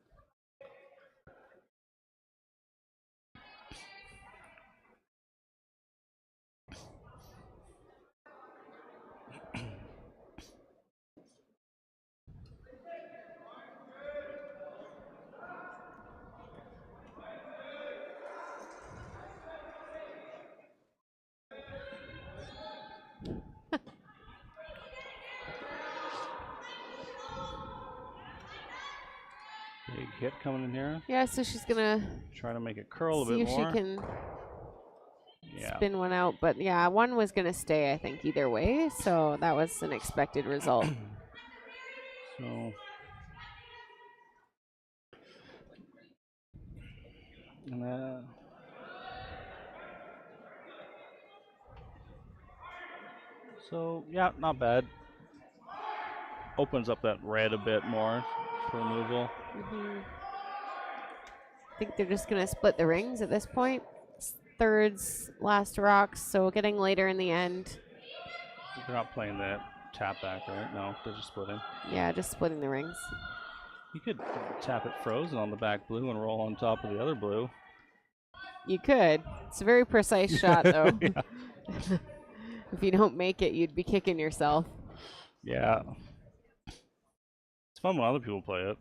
Big hit coming in here. Yeah, so she's gonna try to make it curl a bit more. See if she can spin one out. But yeah, one was gonna stay, I think, either way. So that was an expected result. So and so yeah, not bad. Opens up that red a bit more for removal. I think they're just going to split the rings at this point. Thirds, last rocks, so getting later in the end. They're not playing that tap back, right? No, they're just splitting. Yeah, just splitting the rings. You could tap it frozen on the back blue and roll on top of the other blue. You could. It's a very precise shot, though. If you don't make it, you'd be kicking yourself. Yeah. It's fun when other people play it.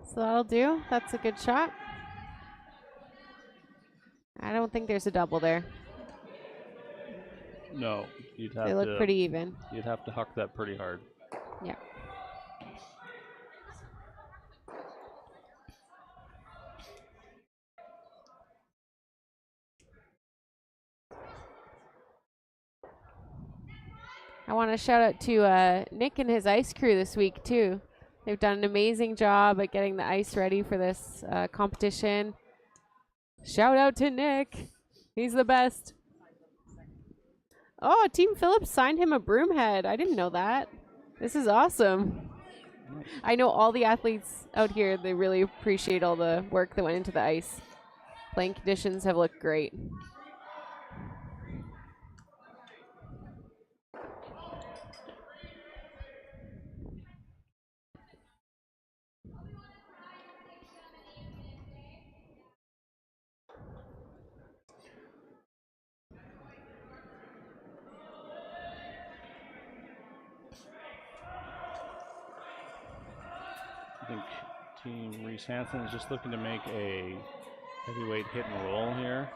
So that'll do. That's a good shot. I don't think there's a double there. No, you'd have to. They look pretty even. You'd have to huck that pretty hard. Yeah. I want to shout out to Nick and his ice crew this week too. They've done an amazing job at getting the ice ready for this competition. Shout out to Nick. He's the best. Oh, Team Phillips signed him a broom head. I didn't know that. This is awesome. I know all the athletes out here, they really appreciate all the work that went into the ice. Playing conditions have looked great. I think Team Reese-Hansen is just looking to make a heavyweight hit and roll here.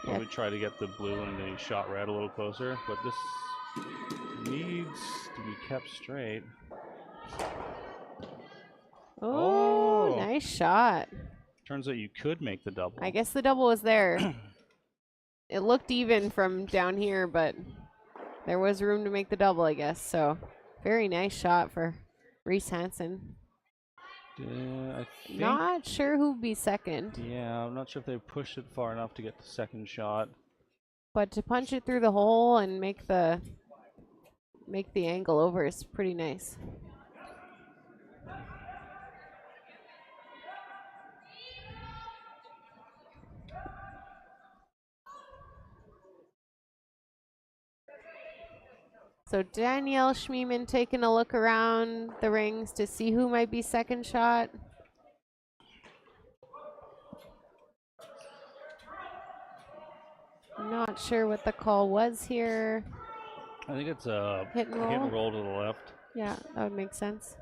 Probably try to get the blue and the shot red a little closer, but this needs to be kept straight. Oh, nice shot. Turns out you could make the double. I guess the double was there. It looked even from down here, but there was room to make the double, I guess. So very nice shot for Reese-Hansen. I think, not sure who'd be second. Yeah, I'm not sure if they pushed it far enough to get the second shot. But to punch it through the hole and make the angle over is pretty nice. So Danielle Schmiemann taking a look around the rings to see who might be second shot. Not sure what the call was here. I think it's a hit and roll to the left. Yeah, that would make sense.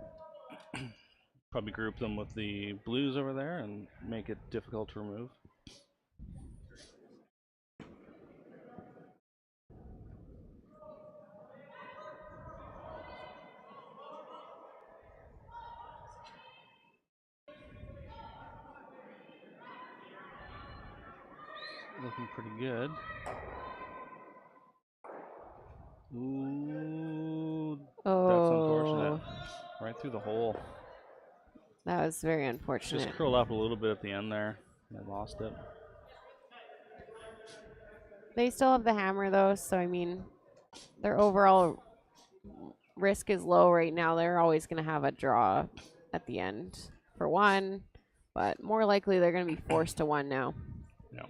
Probably group them with the blues over there and make it difficult to remove. Looking pretty good. Ooh, that's unfortunate. Right through the hole. That was very unfortunate. Just curled up a little bit at the end there. I lost it. They still have the hammer though, so I mean, their overall risk is low right now. They're always going to have a draw at the end for one, but more likely they're going to be forced to one now. Yeah.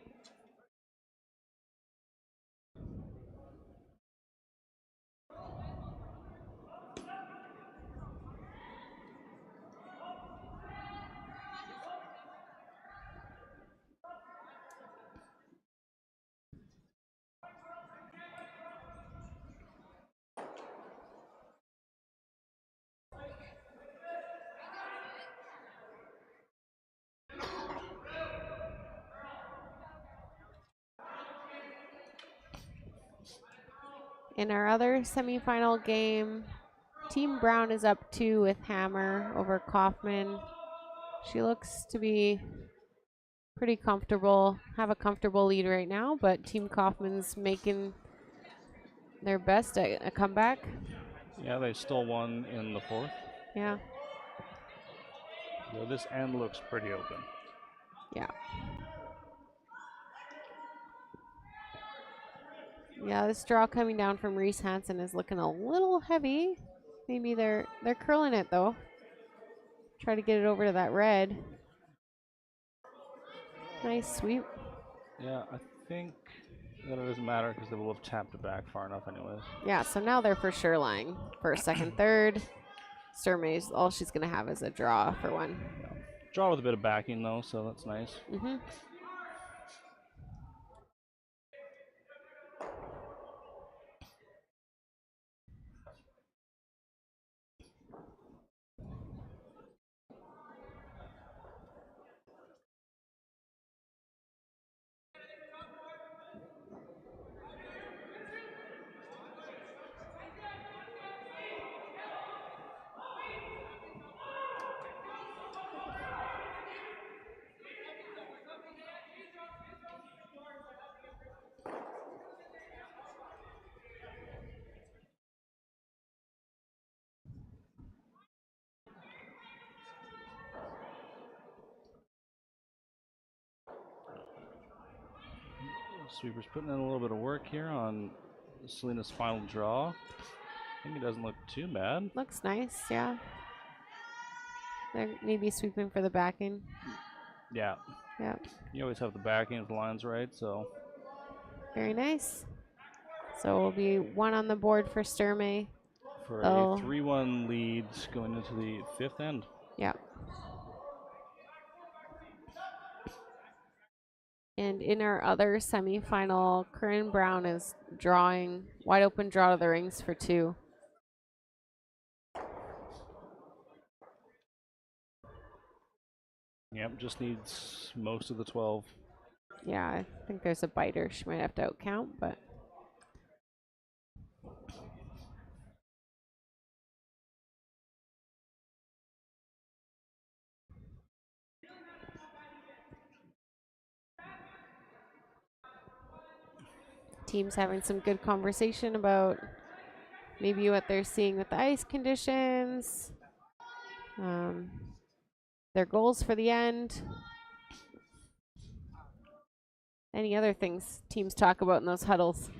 In our other semifinal game, Team Brown is up 2 with hammer over Kaufman. She looks to be pretty comfortable, have a comfortable lead right now, but Team Kaufman's making their best at a comeback. Yeah, they still won in the fourth. Yeah. Well, this end looks pretty open. Yeah. Yeah, this draw coming down from Reese-Hansen is looking a little heavy. Maybe they're curling it though. Try to get it over to that red. Nice sweep. Yeah, I think that it doesn't matter because they will have tapped it back far enough anyways. Yeah, so now they're for sure lying. First, second, third. Sturmay's all she's going to have is a draw for one. Yeah. Draw with a bit of backing though, so that's nice. Mm-hmm. Sweeper's putting in a little bit of work here on Selena's final draw. I think it doesn't look too bad. Looks nice, yeah. They're maybe sweeping for the backing. Yeah. Yeah. You always have the backing if the line's right, so. Very nice. So it will be 1 on the board for Sturmay. For a 3-1 lead going into the 5th end. Yeah. And in our other semifinal, Corinne Brown is drawing wide open draw to the rings for 2. Yep, just needs most of the 12. Yeah, I think there's a biter. She might have to outcount, but. Teams having some good conversation about maybe what they're seeing with the ice conditions, their goals for the end, any other things teams talk about in those huddles.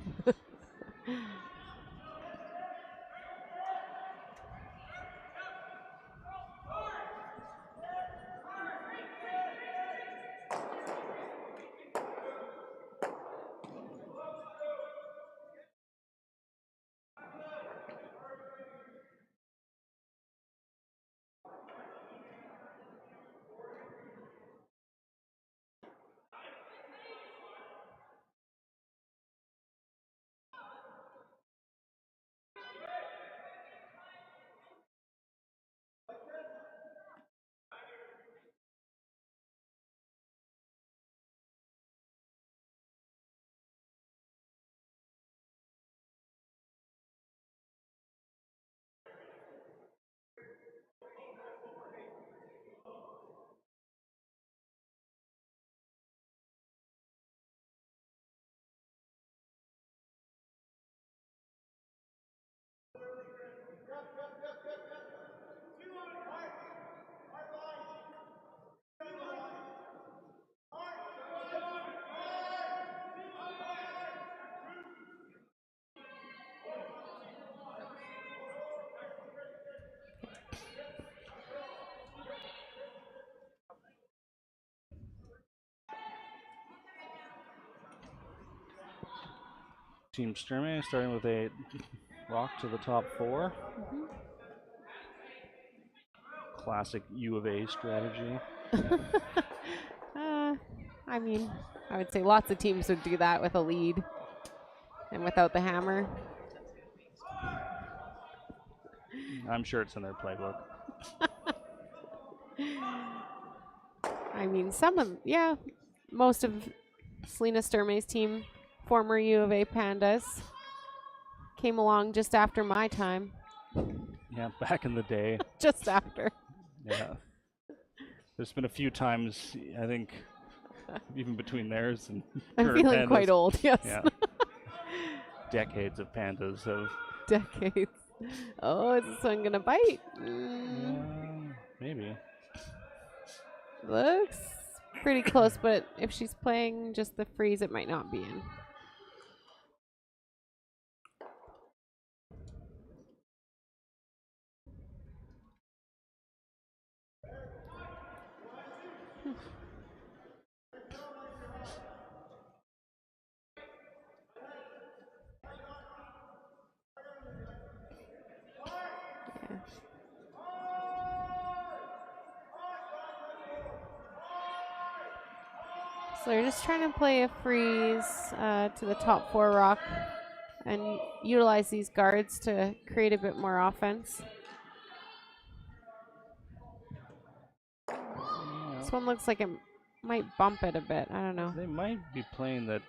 Team Sturmay starting with a rock to the top 4. Classic U of A strategy. I mean, I would say lots of teams would do that with a lead and without the hammer. I'm sure it's in their playbook. I mean, most of Selena Sturmay's team, former U of A Pandas, came along just after my time. Yeah, back in the day. Just after. Yeah. There's been a few times, I think, even between theirs and I'm feeling Pandas. quite old, yes. Yeah. Decades of Pandas have. Decades. Oh, is this one going to bite? Maybe. Looks pretty close, but if she's playing just the freeze, it might not be in. So they're just trying to play a freeze to the top 4 rock and utilize these guards to create a bit more offense. Yeah. This one looks like it might bump it a bit. I don't know. They might be playing that.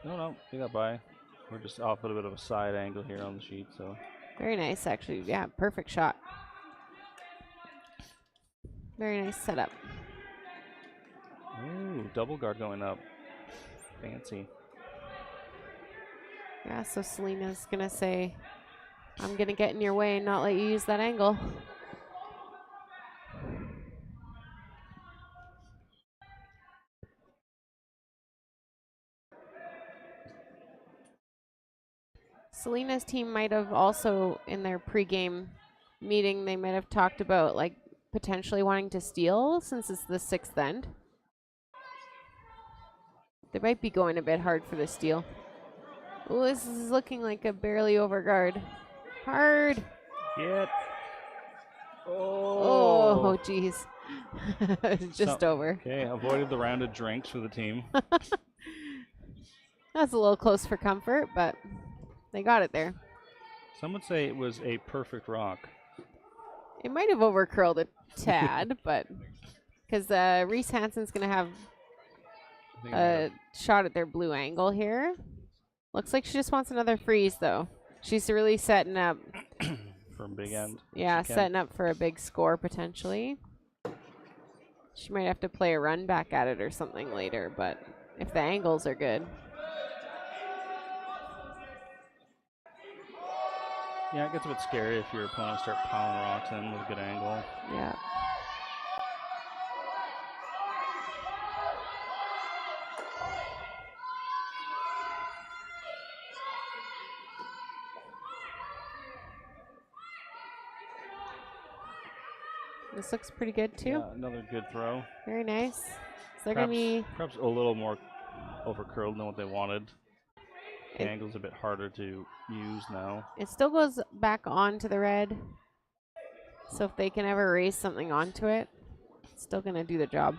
No, they got by. We're just off at a bit of a side angle here on the sheet. So very nice, actually. Yeah, perfect shot. Very nice setup. Ooh, double guard going up. Fancy. Yeah, so Selena's going to say, I'm going to get in your way and not let you use that angle. Selena's team might have also, in their pregame meeting, they might have talked about like potentially wanting to steal since it's the 6th end. They might be going a bit hard for the steal. Oh, this is looking like a barely over guard. Hard. Get. Oh, jeez. It's just over. Okay, avoided the rounded drinks for the team. That's a little close for comfort, but they got it there. Some would say it was a perfect rock. It might have overcurled a tad, but because Reese-Hansen's going to have a shot at their blue angle here. Looks like she just wants another freeze, though. She's really setting up. For a big end. Yeah, setting up for a big score, potentially. She might have to play a run back at it or something later, but if the angles are good. Yeah, it gets a bit scary if your opponents start pounding rocks in with a good angle. Yeah. This looks pretty good too. Yeah, another good throw. Very nice. So they're going to be... Perhaps a little more overcurled than what they wanted. The angle's a bit harder to use now. It still goes back onto the red. So if they can ever raise something onto it, it's still going to do the job.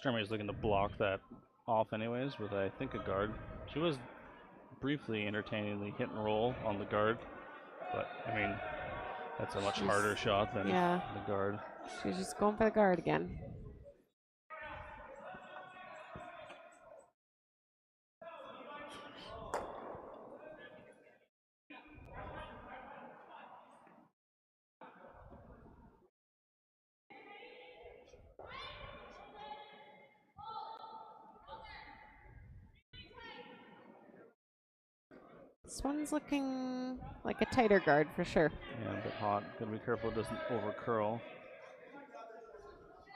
Sturmay is looking to block that off anyways with, I think, a guard. She was briefly entertainingly hit and roll on the guard. But, I mean, that's a much harder shot than the guard. She's just going for the guard again. This one's looking like a tighter guard for sure. Yeah, a bit hot. Gotta be careful it doesn't over curl.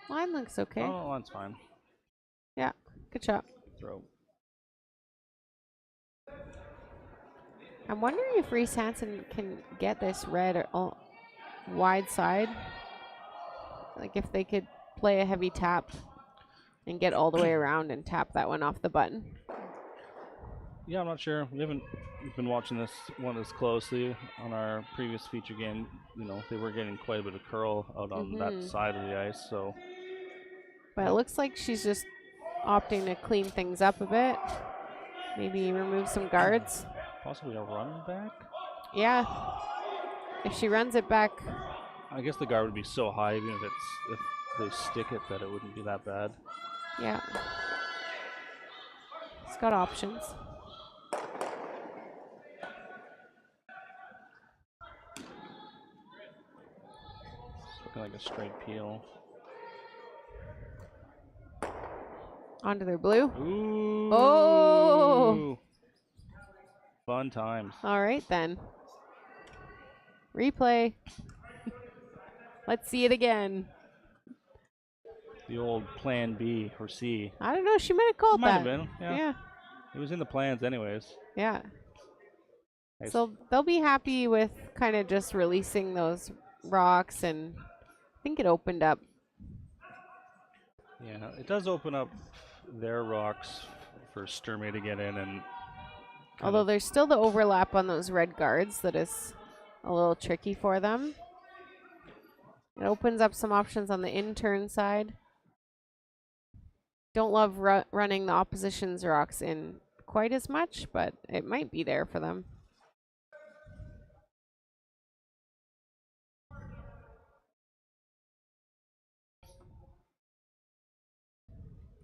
Line looks okay. Oh, line's fine. Yeah, good shot. Throw. I'm wondering if Reese-Hansen can get this red or wide side. Like if they could play a heavy tap and get all the way around and tap that one off the button. Yeah, I'm not sure. We haven't been watching this one as closely. On our previous feature game, you know, they were getting quite a bit of curl out on that side of the ice, so. But it looks like she's just opting to clean things up a bit. Maybe remove some guards. Possibly a run back? Yeah. If she runs it back. I guess the guard would be so high, even if they stick it, that it wouldn't be that bad. Yeah. It's got options. Looking like a straight peel. Onto their blue. Ooh. Oh! Fun times. All right, then. Replay. Let's see it again. The old plan B or C. I don't know. She might have called Might that. have been, yeah. It was in the plans anyways. Yeah. Nice. So they'll be happy with kind of just releasing those rocks, and I think it opened up. Yeah, it does open up their rocks for Sturmay to get in, and although there's still the overlap on those red guards that is a little tricky for them. It opens up some options on the in-turn side. Don't love running the opposition's rocks in quite as much, but it might be there for them.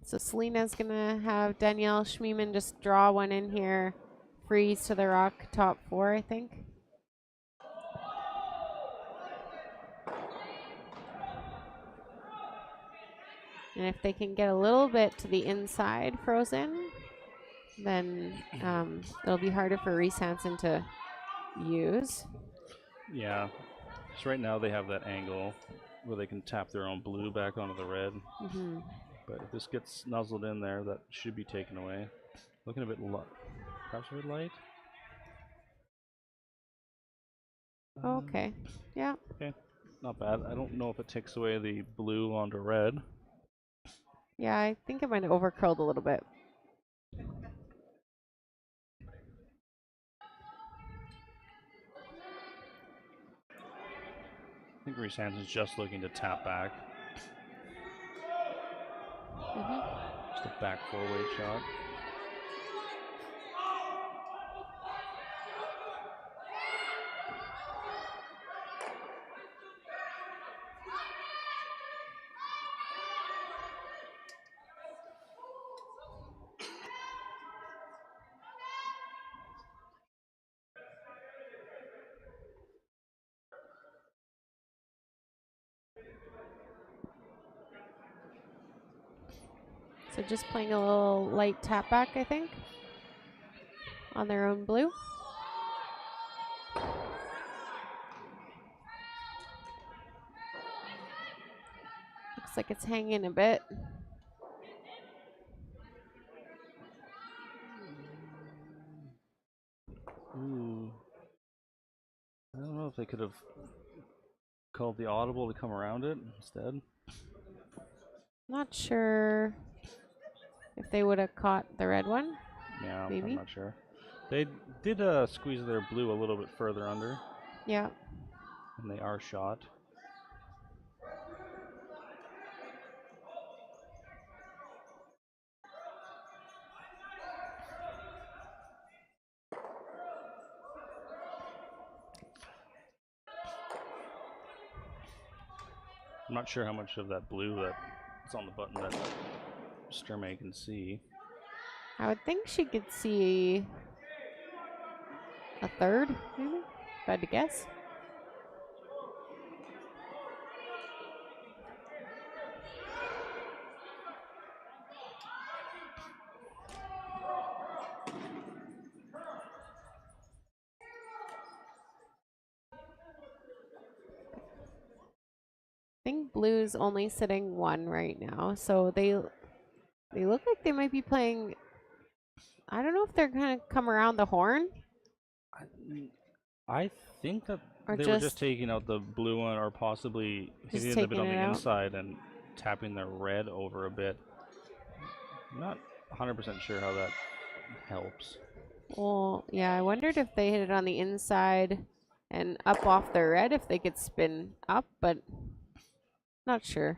So Selena's going to have Danielle Schmiemann just draw one in here. Freeze to the rock, top 4, I think. And if they can get a little bit to the inside frozen, then it'll be harder for Reese-Hansen to use. yeah. So right now they have that angle where they can tap their own blue back onto the red. Mm-hmm. But if this gets nuzzled in there, that should be taken away. Looking a bit perhaps red light. Okay. Yeah. Okay, not bad. I don't know if it takes away the blue onto red. Yeah, I think it might have overcurled a little bit. I think Reese-Hansen's just looking to tap back. Just a back four-way shot. So just playing a little light tap back, I think, on their own blue. Looks like it's hanging a bit. Ooh. I don't know if they could have called the audible to come around it instead. Not sure if they would have caught the red one. Yeah, maybe. I'm not sure. They did squeeze their blue a little bit further under. Yeah. And they are shot. I'm not sure how much of that blue that's on the button that Sturmay can see. I would think she could see a third, maybe, if I had to guess. I think blue's only sitting one right now, so they look like they might be playing. I don't know if they're gonna come around the horn. I think that Or they were just taking out the blue one, or possibly hitting it a bit on the inside and tapping the red over a bit. I'm not 100% sure how that helps. Well, yeah, I wondered if they hit it on the inside and up off the red, if they could spin up, but not sure.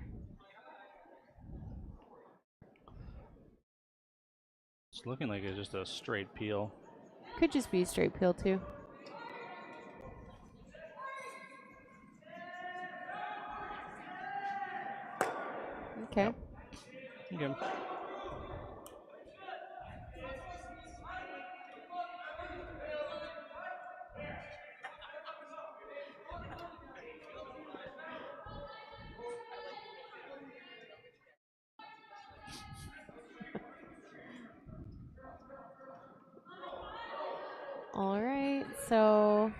It's looking like it's just a straight peel. Could just be straight peel too. Okay. Yep. Okay. All right, so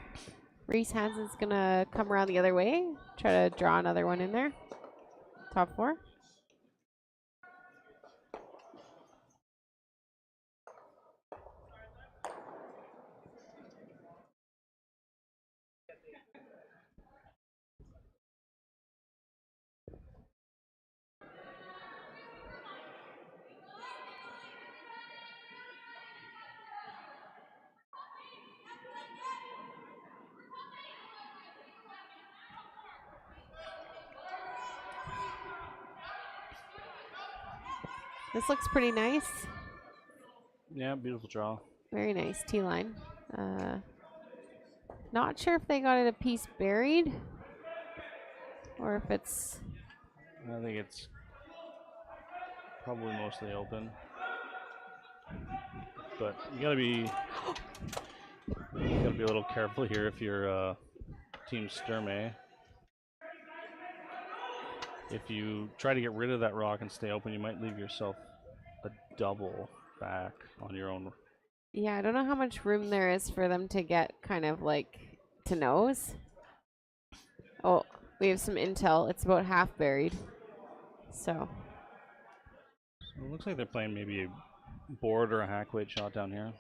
Reese-Hansen's gonna come around the other way, try to draw another one in there. Top four. This looks pretty nice. Yeah, beautiful draw. Very nice T-line. Not sure if they got it a piece buried or if it's... I think it's probably mostly open. But you gotta be a little careful here if you're Team Sturmay. If you try to get rid of that rock and stay open, you might leave yourself a double back on your own. Yeah, I don't know how much room there is for them to get kind of like to nose. Oh, we have some intel. It's about half buried. So It looks like they're playing maybe board or a hack weight shot down here.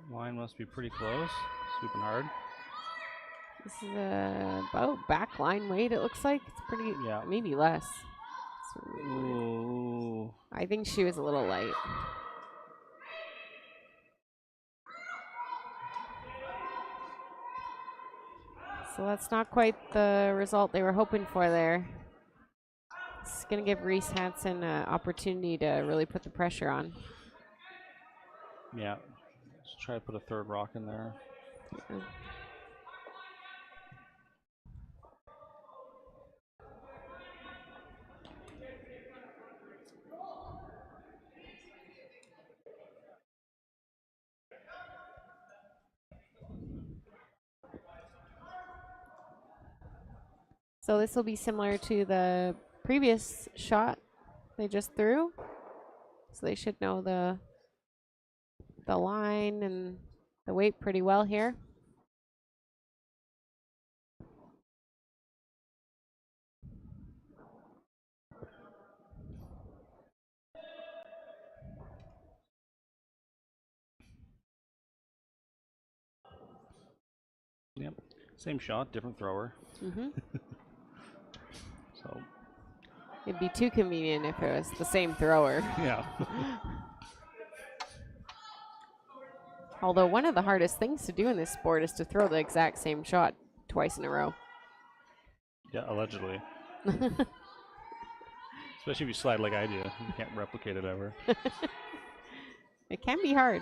Line must be pretty close. Sweeping hard. This is about back line weight, it looks like. It's pretty, Yeah. maybe less. Ooh. I think she was a little light. So that's not quite the result they were hoping for there. It's going to give Reese-Hansen an opportunity to really put the pressure on. Yeah. Let's try to put a third rock in there. Yeah. So this will be similar to the previous shot they just threw. So they should know the line and the weight pretty well here. Yep. Same shot, different thrower. Mm-hmm. So. It'd be too convenient if it was the same thrower. Yeah. Although one of the hardest things to do in this sport is to throw the exact same shot twice in a row. Yeah, allegedly. Especially if you slide like I do. You can't replicate it ever. It can be hard.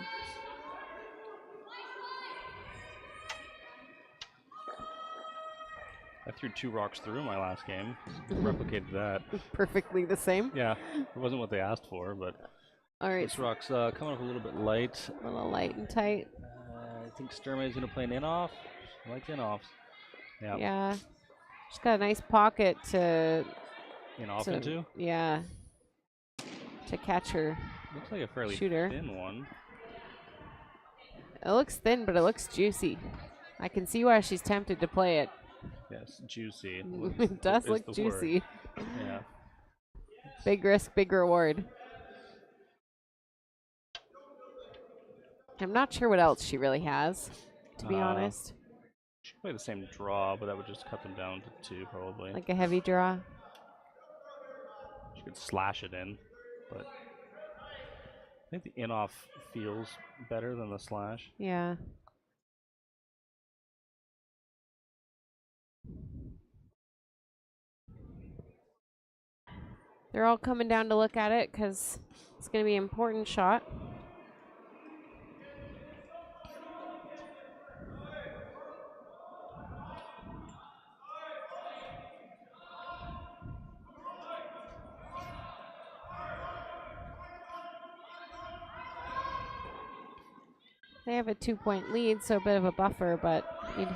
I threw 2 rocks through my last game. Replicated that. Perfectly the same. Yeah, it wasn't what they asked for, but all right. this rock's coming up a little bit light. A little light and tight. I think Sturmay is going to play an in-off. I like in-offs. Yeah. Yeah. She's got a nice pocket to... In-off into? Yeah. To catch her Looks like a fairly shooter. thin one. It looks thin, but it looks juicy. I can see why she's tempted to play it. Yes, juicy. It does look juicy. Yeah. Big risk, big reward. I'm not sure what else she really has, to be honest. She could play the same draw, but that would just cut them down to 2 probably. Like a heavy draw. She could slash it in, but I think the in-off feels better than the slash. Yeah. They're all coming down to look at it because it's going to be an important shot. They have a 2-point lead, so a bit of a buffer, but you'd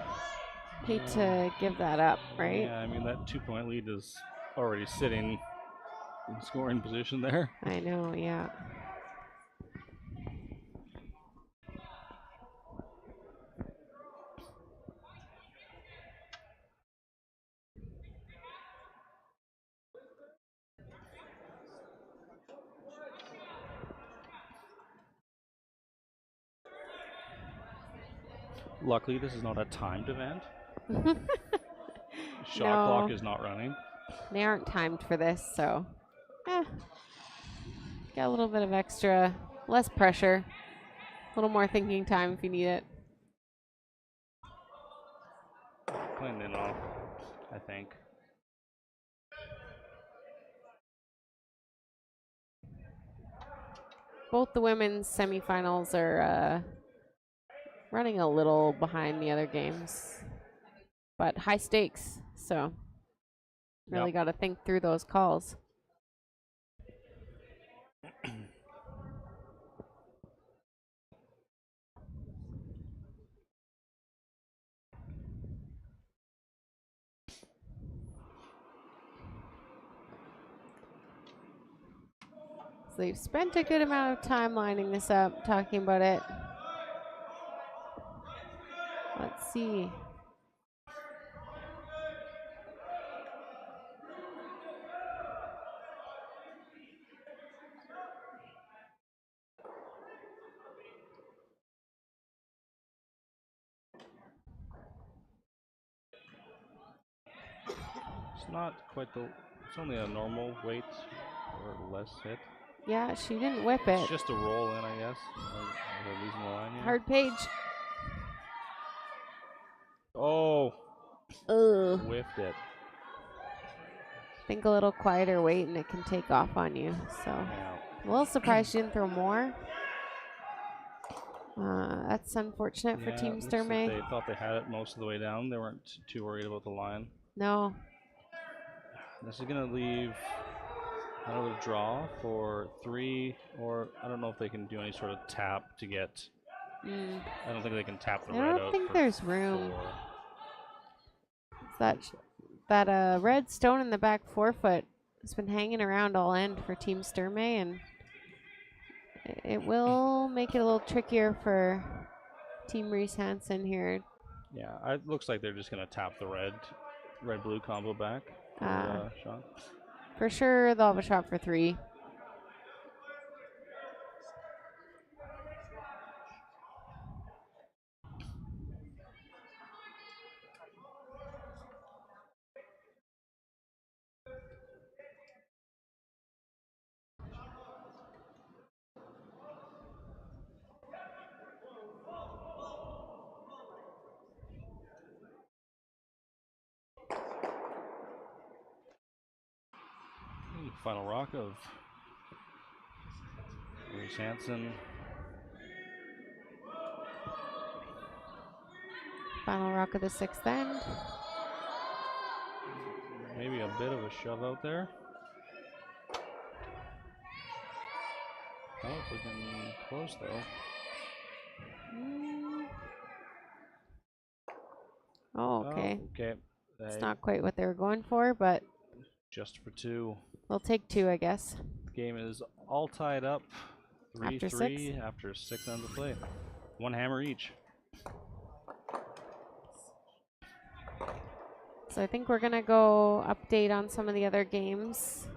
hate to give that up, right? Yeah, I mean, that 2-point lead is already sitting in scoring position there. I know, yeah. Luckily, this is not a timed event. Shot No. clock is not running. They aren't timed for this, so got a little bit of extra, less pressure, a little more thinking time if you need it. Playing it off, I think. Both the women's semifinals are running a little behind the other games, but high stakes. So really got to think through those calls. So they've spent a good amount of time lining this up, talking about it. Let's see. It's not quite the. It's only a normal weight or less hit. Yeah, she didn't whip it. It's just a roll in, I guess. They're losing the line here. Hard page. Oh. Ugh. Whiffed it. Think a little quieter weight and it can take off on you. So a little surprised she didn't throw more. That's unfortunate for Team Sturmay. Like they thought they had it most of the way down. They weren't too worried about the line. No. This is going to leave another draw for 3, or I don't know if they can do any sort of tap to get. I don't think they can tap the red out. I don't think there's room. That red stone in the back forefoot has been hanging around all end for Team Sturmay, and it will make it a little trickier for Team Reese-Hansen here. Yeah, it looks like they're just going to tap the red-blue combo back. Shot. For sure, they'll have a shot for 3. Final rock of Reese-Hansen. Final rock of the 6th end. Maybe a bit of a shove out there. Oh, it's looking close though. Oh, okay. Okay. It's not quite what they were going for, but just for 2. We'll take 2, I guess. The game is all tied up. 3-3 after 6 ends of play. 1 hammer each. So I think we're going to go update on some of the other games.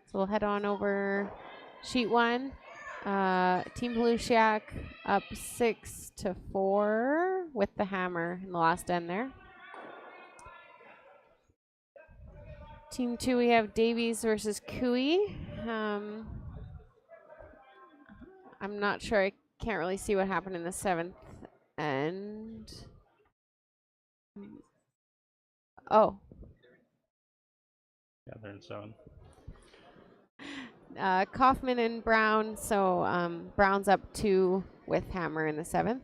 So we'll head on over sheet 1. Team Belusiak up 6-4 with the hammer in the last end there. Team 2, we have Davies versus Cooey. I'm not sure. I can't really see what happened in the 7th end. Oh. Yeah, they're in 7. Kaufman and Brown. So Brown's up 2 with hammer in the 7th.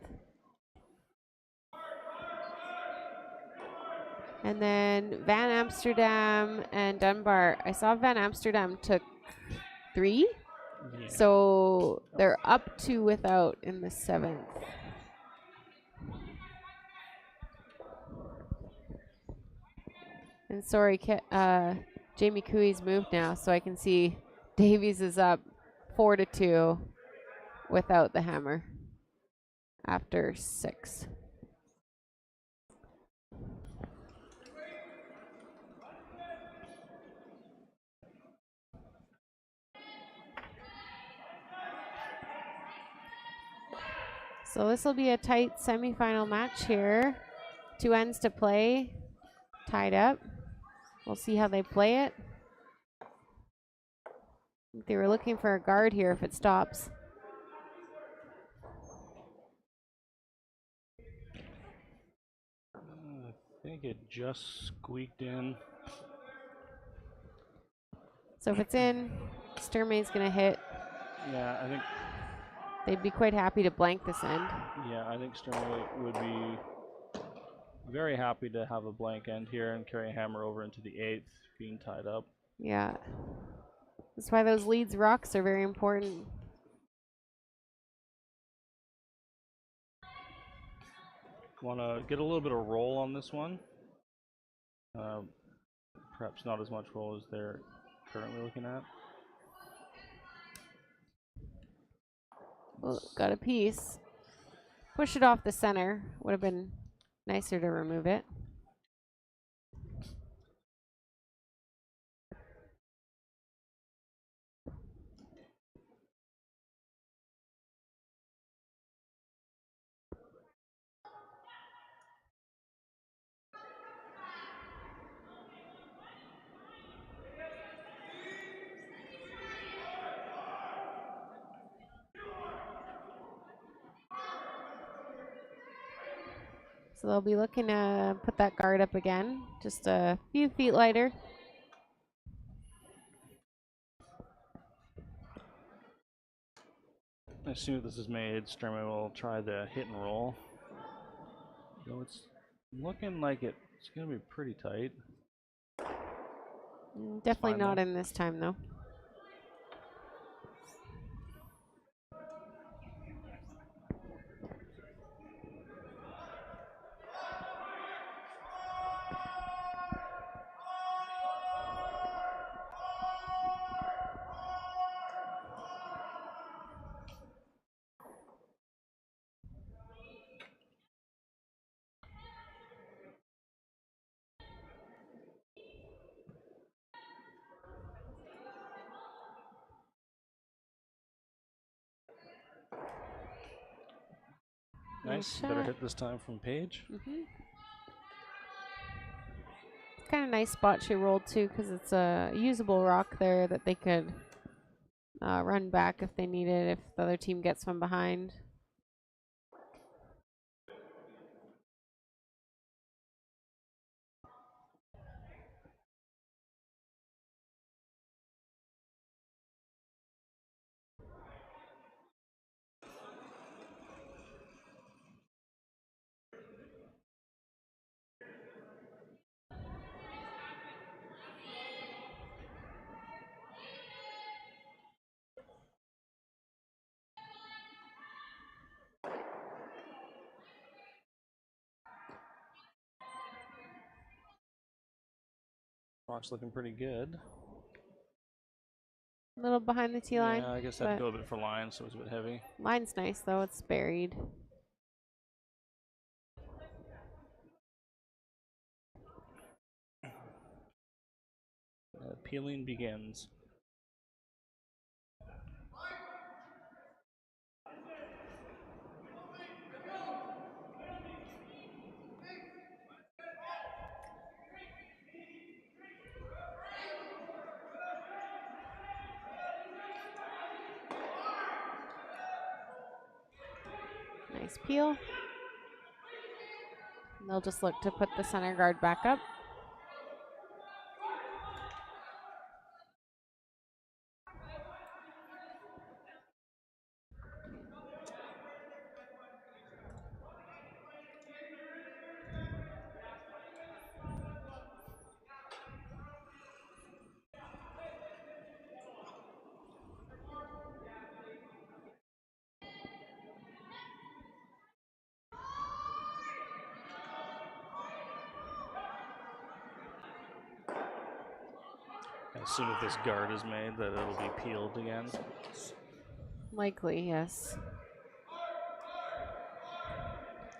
And then Van Amsterdam and Dunbar. I saw Van Amsterdam took 3. Yeah. So they're up 2 without in the 7th. And sorry, Jamie Cooey's moved now, so I can see Davies is up 4-2 without the hammer after 6. So this will be a tight semifinal match here. 2 ends to play, tied up. We'll see how they play it. They were looking for a guard here if it stops. think it just squeaked in. So if it's in, Sturmay's going to hit. Yeah, I think. They'd be quite happy to blank this end. Yeah, I think Sturmay would be very happy to have a blank end here and carry a hammer over into the 8th, being tied up. Yeah. That's why those leads rocks are very important. Want to get a little bit of roll on this one. Perhaps not as much roll as they're currently looking at. Well, got a piece. Push it off the center. Would have been nicer to remove it. So they'll be looking to put that guard up again, just a few feet lighter. As soon as this is made, Sturmay will try the hit and roll. Though it's looking like it's going to be pretty tight. Definitely not in this time, though. Nice, better hit this time from Paige. Kind of nice spot she rolled too, because it's a usable rock there that they could run back if they need it, if the other team gets from behind. Rock's looking pretty good. A little behind the tee line. Yeah, I guess I'd go a bit for line, so it's a bit heavy. Line's nice though, it's buried. Peeling begins. Nice peel. And they'll just look to put the center guard back up. As soon as this guard is made, that it'll be peeled again. Likely, yes.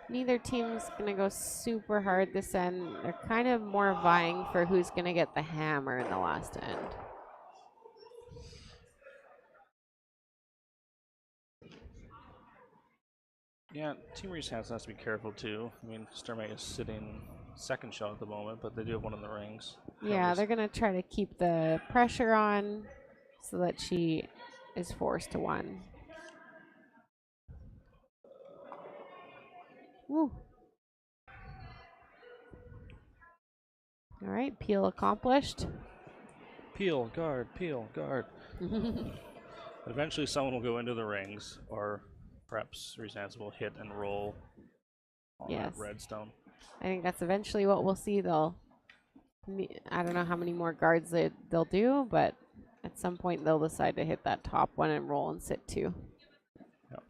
Neither team's going to go super hard this end. They're kind of more vying for who's going to get the hammer in the last end. Yeah, Team Reese-Hansen has to be careful too. I mean, Sturmay is sitting second shot at the moment, but they do have one in the rings. Yeah, they're going to try to keep the pressure on so that she is forced to one. Woo. All right, peel accomplished. Peel, guard, peel, guard. Eventually someone will go into the rings, or perhaps Reese-Hansen will hit and roll on that redstone. I think that's eventually what we'll see. I don't know how many more guards they'll do, but at some point they'll decide to hit that top one and roll and sit two. Yep.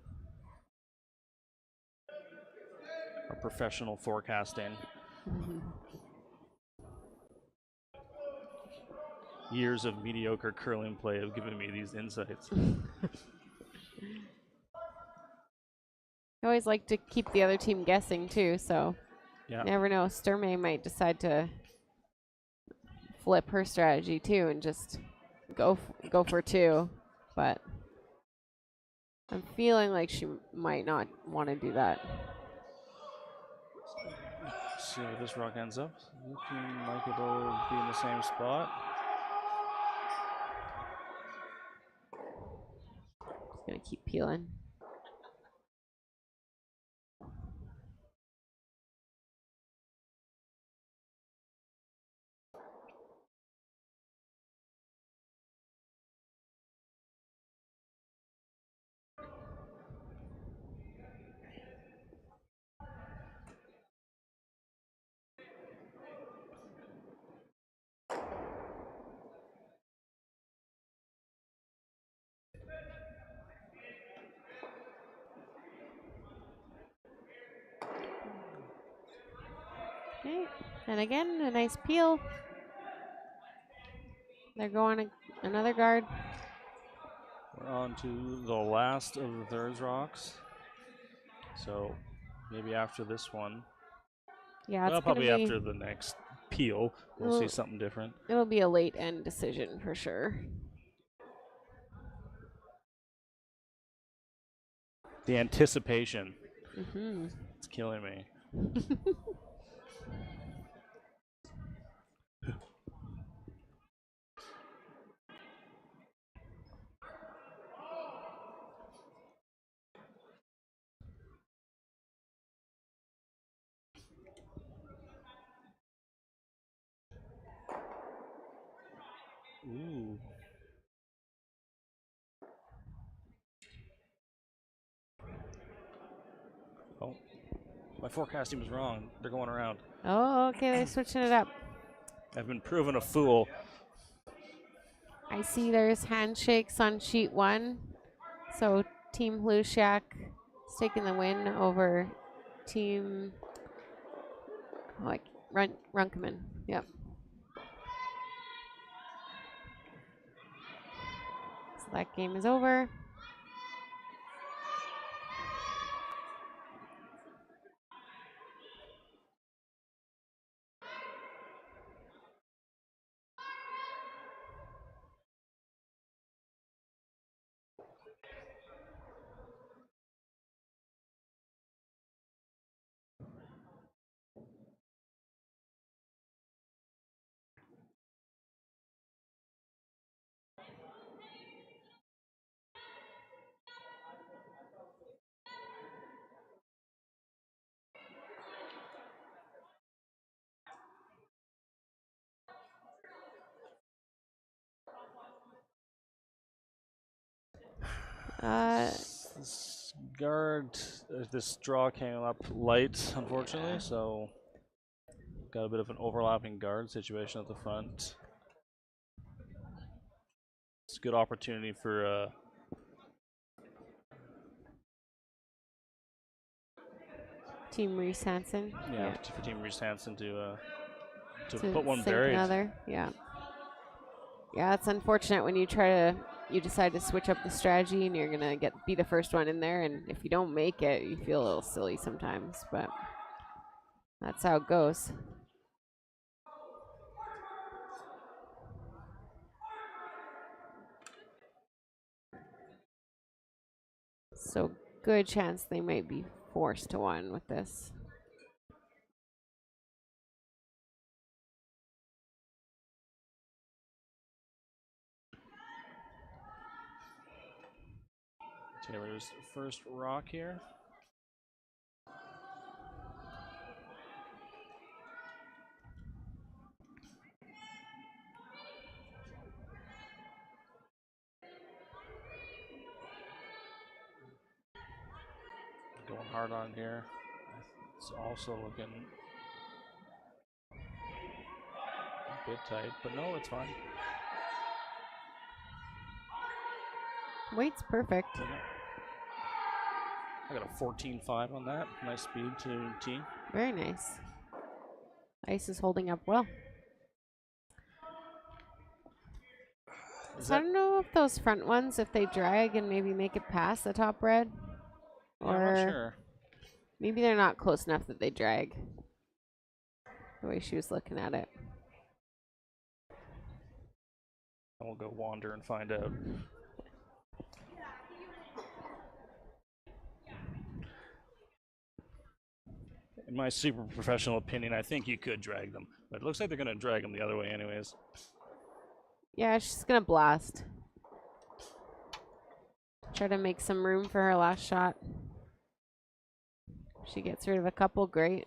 Our professional forecasting. Years of mediocre curling play have given me these insights. I always like to keep the other team guessing too, so you never know. Sturmay might decide to flip her strategy too and just go for two, but I'm feeling like she might not want to do that. See where this rock ends up. Looking like it'll be in the same spot. Just gonna keep peeling. Okay, and again, a nice peel. They're going another guard. We're on to the last of the third rocks. So maybe after this one. Yeah, it's probably after the next peel, we'll see something different. It'll be a late end decision for sure. The anticipation. It's killing me. Ooh. Oh, my forecasting was wrong. They're going around. Oh, okay, they're switching it up. I've been proven a fool. I see there's handshakes on sheet 1. So Team Hlusiak is taking the win over Team Runkeman. Yep. So that game is over. This draw came up light, unfortunately, so got a bit of an overlapping guard situation at the front. It's a good opportunity for Team Reese-Hansen. For Team Reese-Hansen to put one buried. Yeah, it's unfortunate when you decide to switch up the strategy and you're gonna be the first one in there, and if you don't make it, you feel a little silly sometimes, but that's how it goes. So good chance they might be forced to one with this. Taylor's first rock here. hard on here. It's also looking a bit tight, but no, it's fine. Weight's perfect. Yeah. I got a 14.5 on that. Nice speed to tee. Very nice. Ice is holding up well. So I don't know if those front ones, if they drag and maybe make it past the top red. Or I'm not sure. Maybe they're not close enough that they drag. The way she was looking at it. We'll go wander and find out. In my super professional opinion, I think you could drag them. But it looks like they're going to drag them the other way anyways. Yeah, she's going to blast. Try to make some room for her last shot. She gets rid of a couple, great.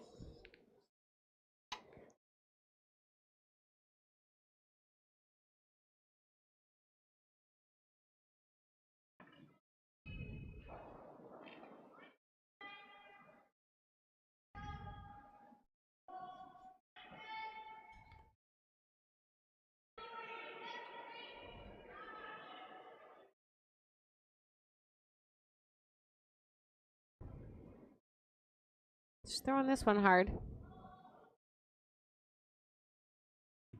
She's throwing this one hard.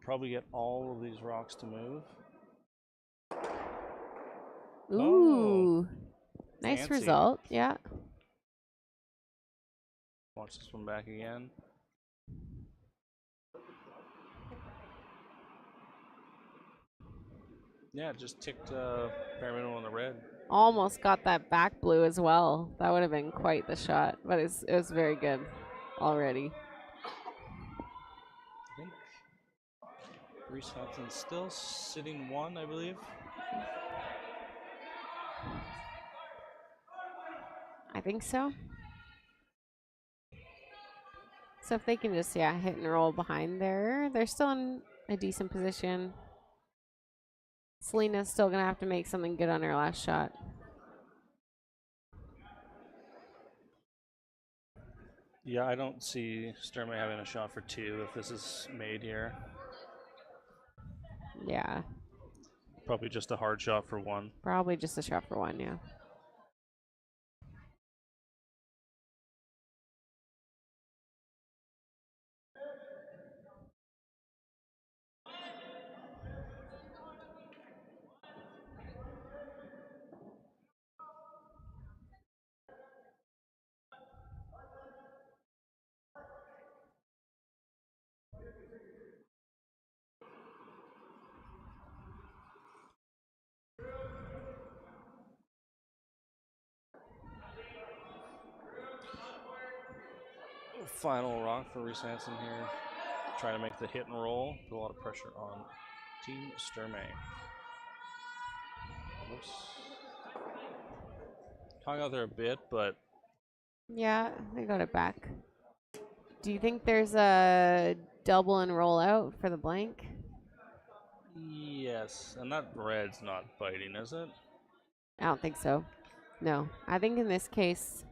Probably get all of these rocks to move. Ooh. Oh, nice fancy. result. Yeah. Watch this one back again. Yeah, just ticked bare minimum on the red. Almost got that back blue as well. That would have been quite the shot, but it was very good already. I think Reese-Hansen's still sitting one, I believe. I think so. So if they can just, hit and roll behind there, they're still in a decent position. Selena's still going to have to make something good on her last shot. Yeah, I don't see Sturmay having a shot for two if this is made here. Yeah. Probably just a hard shot for one. Probably just a shot for one, yeah. Final rock for Reese-Hansen here. Trying to make the hit and roll. Put a lot of pressure on Team Sturmay. Looks hung out there a bit, but Yeah, they got it back. Do you think there's a double and roll out for the blank? yes. And that red's not biting, is it? I don't think so. No. I think in this case,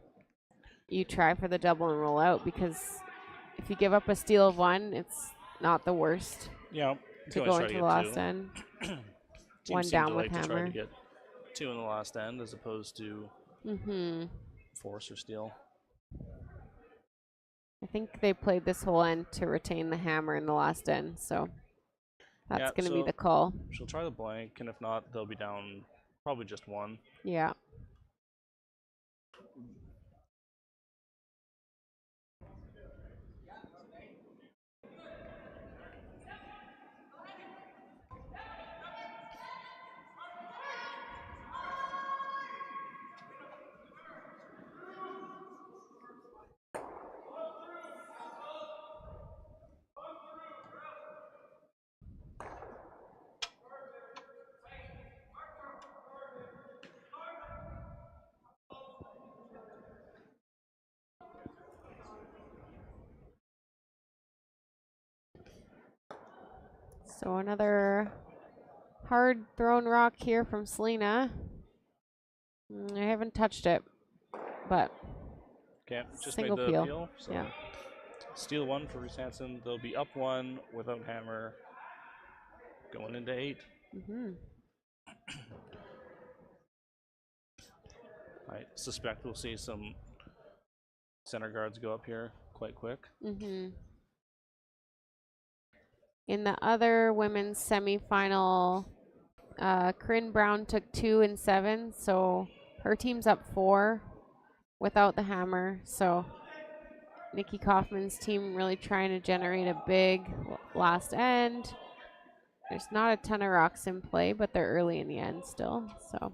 you try for the double and roll out because if you give up a steal of one, it's not the worst. Yeah. To go into the last end. One down with hammer. Try to get two in the last end as opposed to force or steal. I think they played this whole end to retain the hammer in the last end, so that's going to be the call. She'll try the blank, and if not, they'll be down probably just one. Yeah. So another hard thrown rock here from Selena. I haven't touched it, but Can't just Single made the peel. appeal. So Yeah. steal 1 for Reese-Hansen. They'll be up 1 without hammer. Going into 8. I suspect we'll see some center guards go up here quite quick. In the other women's semifinal, Corinne Brown took 2 and 7, so her team's up 4 without the hammer. So Nikki Kaufman's team really trying to generate a big last end. There's not a ton of rocks in play, but they're early in the end still. So.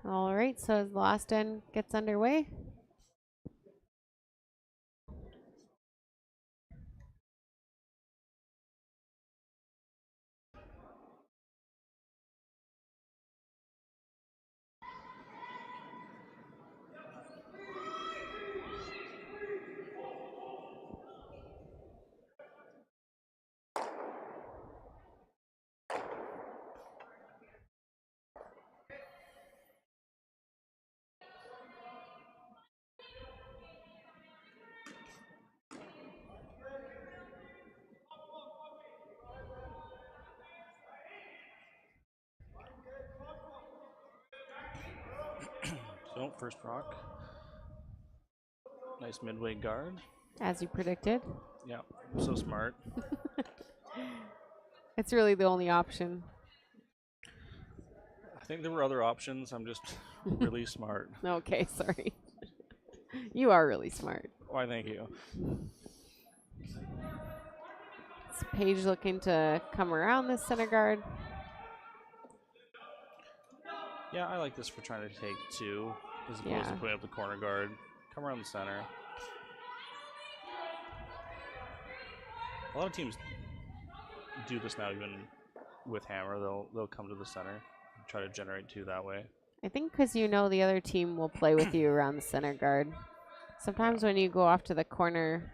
All right, so as the last end gets underway. So first rock. Nice midway guard. As you predicted. Yeah, so smart. It's really the only option. I think there were other options. I'm just really smart. Okay, sorry. You are really smart. Why, thank you. Is Paige looking to come around this center guard? Yeah, I like this for trying to take 2 as opposed to putting up the corner guard. Come around the center. A lot of teams do this now, even with hammer. They'll come to the center and try to generate 2 that way. I think because you know the other team will play with you around the center guard. Sometimes when you go off to the corner,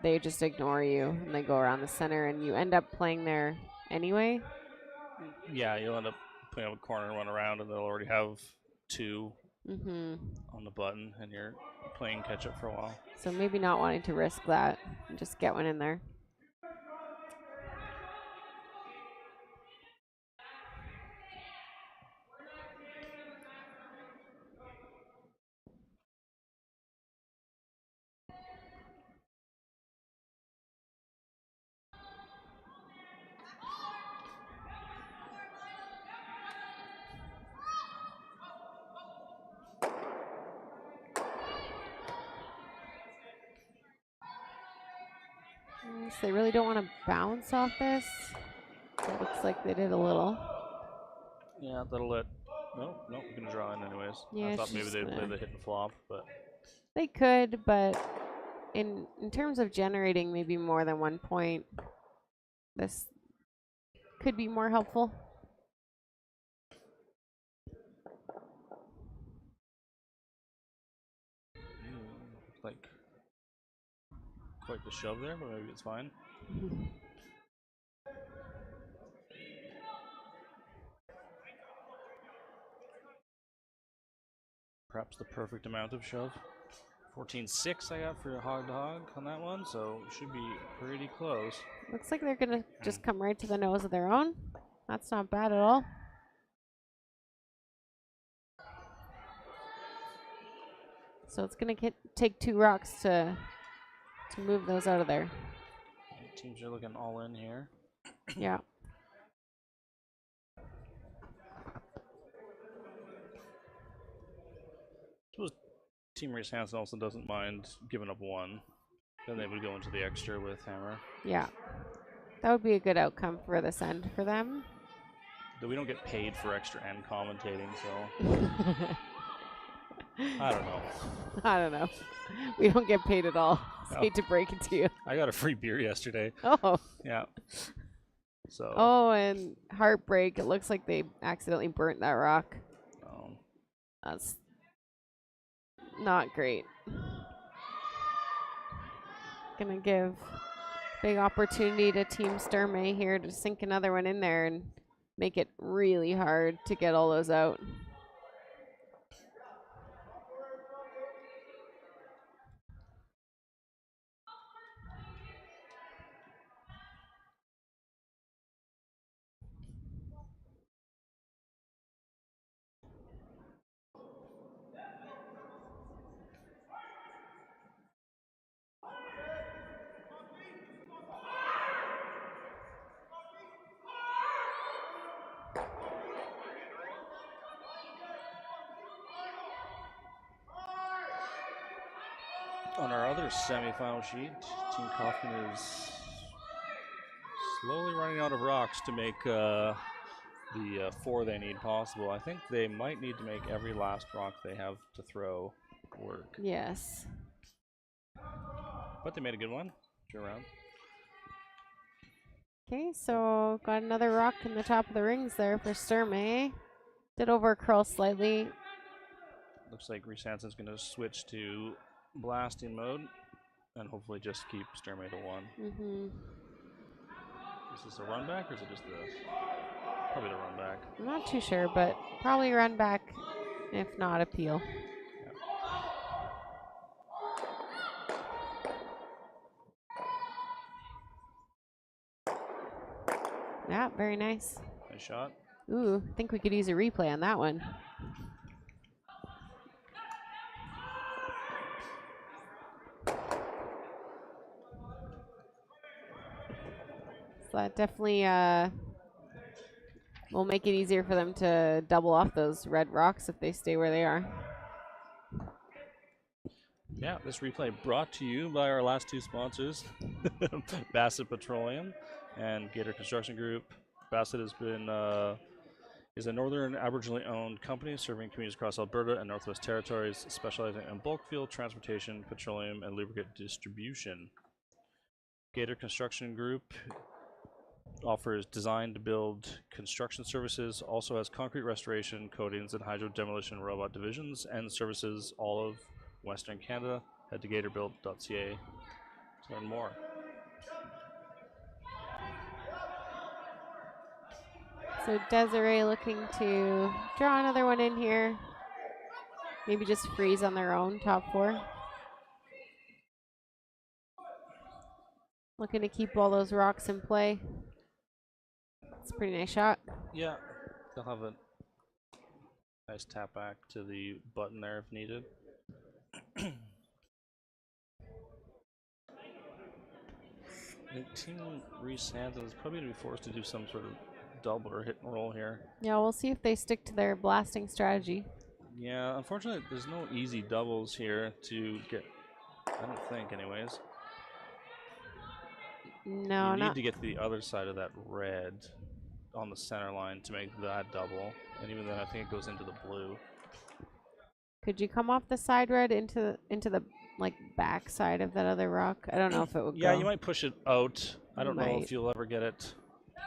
they just ignore you and they go around the center and you end up playing there anyway. Yeah, you'll end up putting up a corner and run around and they'll already have 2 on the button and you're playing catch up for a while. So maybe not wanting to risk that and just get one in there. So they really don't want to bounce off this. It looks like they did a little. Yeah, that'll let... No, we're going to draw in anyways. Yeah, I thought maybe they'd play the hit and flop, but... They could, but in terms of generating maybe more than 1 point, this could be more helpful. Looks like quite the shove there, but maybe it's fine. Perhaps the perfect amount of shove. 14-6 I got for hog to hog on that one, so should be pretty close. Looks like they're gonna just come right to the nose of their own. That's not bad at all. So it's gonna take 2 rocks to move those out of there. Teams are looking all in here. Yeah. Suppose Team Reese-Hansen also doesn't mind giving up 1. Then they would go into the extra with hammer. Yeah. That would be a good outcome for this end for them. Though we don't get paid for extra end commentating, so... I don't know. I don't know. We don't get paid at all. No. Hate to break it to you. I got a free beer yesterday. Oh. Yeah. So. Oh, and heartbreak. It looks like they accidentally burnt that rock. That's not great. Gonna give big opportunity to Team Sturmay here to sink another one in there and make it really hard to get all those out. On our other semifinal sheet, Team Kaufman is slowly running out of rocks to make the 4 they need possible. I think they might need to make every last rock they have to throw work. Yes. But they made a good one. Drew around. Okay, so got another rock in the top of the rings there for Sturmay. Did over curl slightly. Looks like Reese-Hansen's going to switch to blasting mode and hopefully just keep Sturmay to 1. Mm-hmm. Is this a run back or is it just this? Probably the run back. I'm not too sure, but probably run back, if not appeal. Yeah, very nice. Nice shot. Ooh, I think we could use a replay on that one. So that definitely will make it easier for them to double off those red rocks if they stay where they are. Yeah, this replay brought to you by our last 2 sponsors, Bassett Petroleum and Ginter Construction Group. Bassett has been is a northern Aboriginally owned company serving communities across Alberta and Northwest Territories, specializing in bulk fuel transportation, petroleum, and lubricant distribution. Ginter Construction Group offers design to build construction services, also has concrete restoration, coatings, and hydro demolition robot divisions, and services all of Western Canada. Head to gatorbuild.ca to learn more. So Desiree looking to draw another one in here. Maybe just freeze on their own top 4. Looking to keep all those rocks in play. It's a pretty nice shot. Yeah, they'll have a nice tap back to the button there if needed. I think Team Reese-Hansen is probably going to be forced to do some sort of double or hit and roll here. Yeah, we'll see if they stick to their blasting strategy. Yeah, unfortunately, there's no easy doubles here to get. I don't think, anyways. No, you need not. to get to the other side of that red on the center line to make that double, and even then, I think it goes into the blue. Could you come off the side red into the like back side of that other rock? I don't know if it would. Yeah, go. you might push it out. I don't know if you'll ever get it.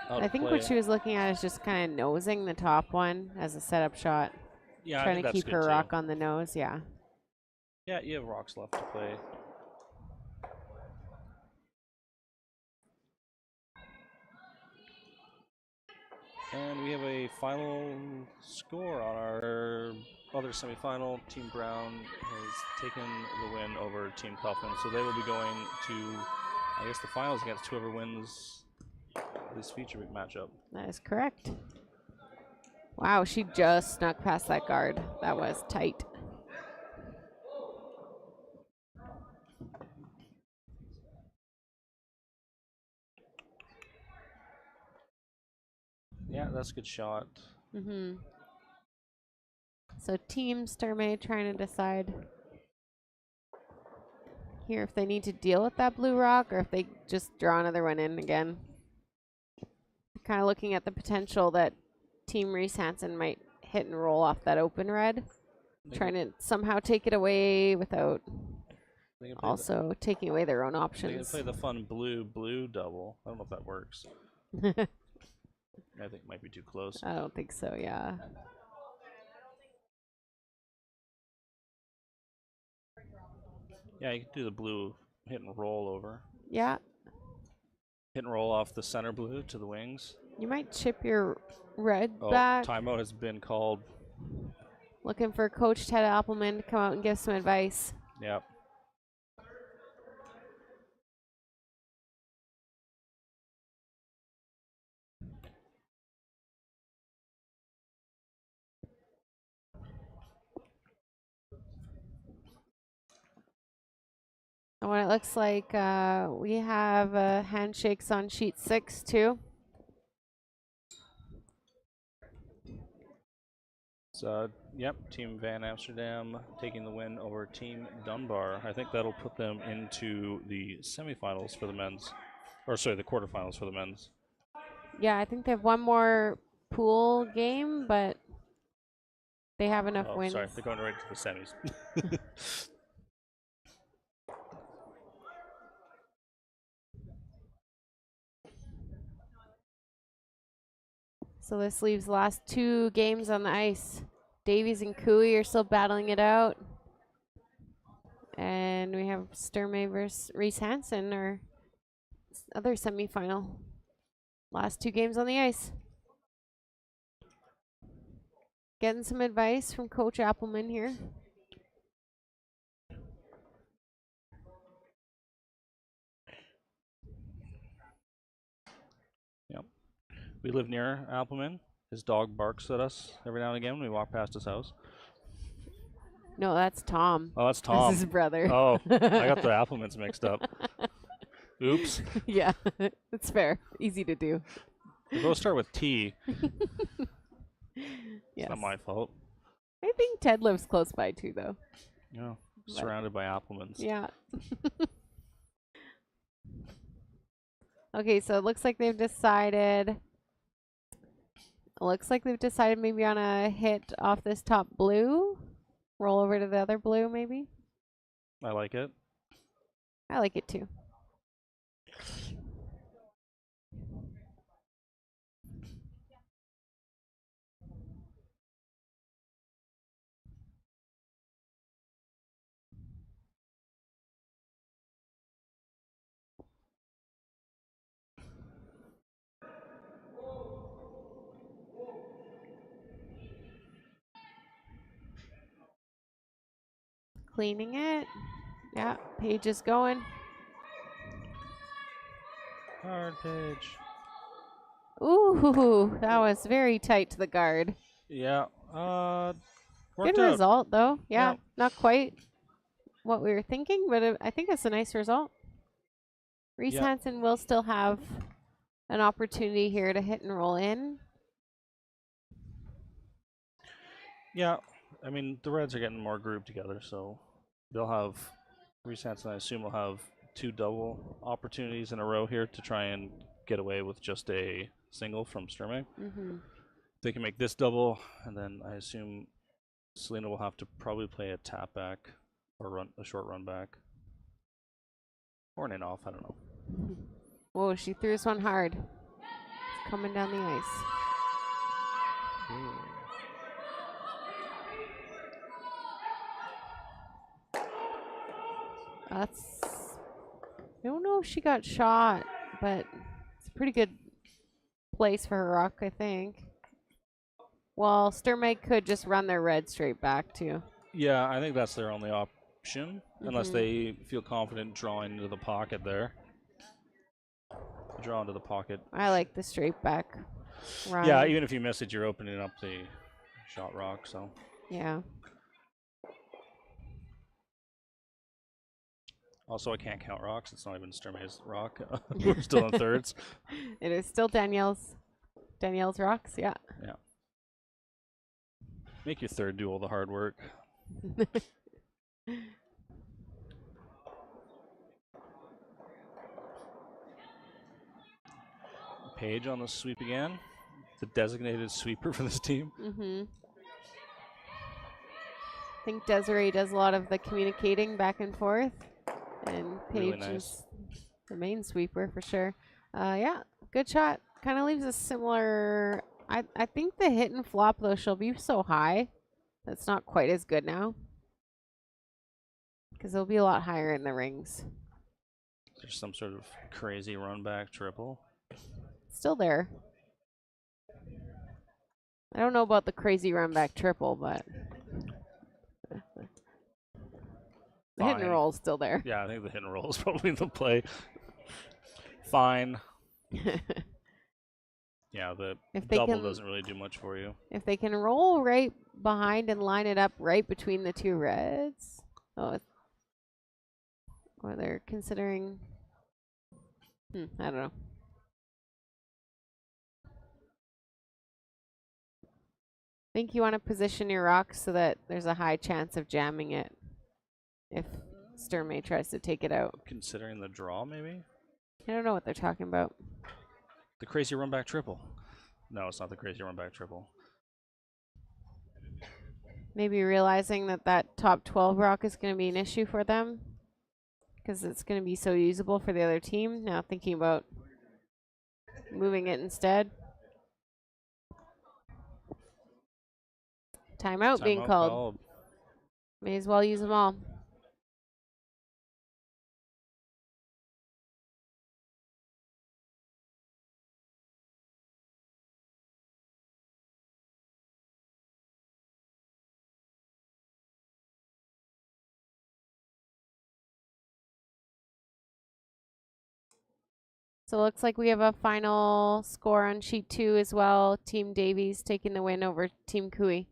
I think what she was looking at is just kind of nosing the top one as a setup shot. Yeah, trying to keep her rock on the nose. Yeah. Yeah, you have rocks left to play. And we have a final score on our other semifinal. Team Brown has taken the win over Team Kaufman, so they will be going to, I guess, the finals against whoever wins this feature week matchup. That is correct. Wow, she just snuck past that guard. That was tight. Yeah, that's a good shot. Mm-hmm. So Team Sturmay trying to decide here if they need to deal with that blue rock or if they just draw another one in again. Kind of looking at the potential that Team Reese-Hansen might hit and roll off that open red. Trying to somehow take it away without also taking away their own options. They can play the fun blue-blue double. I don't know if that works. I think it might be too close. I don't think so, yeah. Yeah, you can do the blue hit and roll over. Yeah. Hit and roll off the center blue to the wings. You might chip your red back. Timeout has been called. Looking for Coach Ted Appleman to come out and give some advice. Yep. And what it looks like, we have handshakes on sheet 6 too. So, yep, Team Van Amsterdam taking the win over Team Dunbar. I think that'll put them into the semifinals for the men's, or sorry, the quarterfinals for the men's. Yeah, I think they have one more pool game, but they have enough wins. Sorry, they're going right to the semis. So this leaves the last 2 games on the ice. Davies and Cooey are still battling it out. And we have Sturmay versus Reese-Hansen, our other semifinal. Last 2 games on the ice. Getting some advice from Coach Appleman here. Yep. We live near Appleman. His dog barks at us every now and again when we walk past his house. No, that's Tom. Oh, that's Tom. That's his brother. Oh, I got the Applemans mixed up. Oops. Yeah, it's fair. Easy to do. They both start with T. Yes. It's not my fault. I think Ted lives close by too, though. Yeah, surrounded by Applemans. Yeah. Okay, so it looks like they've decided. It looks like they've decided maybe on a hit off this top blue. Roll over to the other blue, maybe. I like it. I like it too. Cleaning it. Yeah, Paige is going. Hard Paige. Ooh, that was very tight to the guard. Yeah. Good result, though. Yeah, not quite what we were thinking, but I think it's a nice result. Reese-Hansen will still have an opportunity here to hit and roll in. Yeah. I mean, the Reds are getting more grouped together, so they'll have Reese-Hansen, I assume, will have 2 double opportunities in a row here to try and get away with just a single from Sturmay. They can make this double, and then I assume Selena will have to probably play a tap back or a short run back. Or an in off, I don't know. Whoa, she threw this one hard. It's coming down the ice. Ooh. I don't know if she got shot, but it's a pretty good place for her rock, I think. Well, Sturmay could just run their red straight back, too. Yeah, I think that's their only option, unless they feel confident drawing into the pocket there. Draw into the pocket. I like the straight back run. Yeah, even if you miss it, you're opening up the shot rock, so. Yeah. Also, I can't count rocks. It's not even Sturmay's rock. We're still in thirds. It is still Danielle's rocks, yeah. Yeah. Make your third do all the hard work. Paige on the sweep again. The designated sweeper for this team. I think Desiree does a lot of the communicating back and forth. And Paige Really nice. is the main sweeper for sure. Yeah, good shot. kind of leaves a similar. I think the hit and flop though, she'll be so high that's not quite as good now because it'll be a lot higher in the rings. There's some sort of crazy run back triple. Still there. I don't know about the crazy run back triple, but the hit and roll is still there. Yeah, I think the hit and roll is probably the play. Fine. Yeah, the double doesn't really do much for you. If they can roll right behind and line it up right between the two reds. Oh, or they're considering. I don't know. I think you want to position your rock so that there's a high chance of jamming it if Sturmay tries to take it out. Considering the draw, maybe? I don't know what they're talking about. The crazy run back triple. No, it's not the crazy run back triple. Maybe realizing that that top 12 rock is going to be an issue for them because it's going to be so usable for the other team. Now thinking about moving it instead. Timeout being called. May as well use them all. So it looks like we have a final score on sheet 2 as well. Team Davies taking the win over Team Cooey.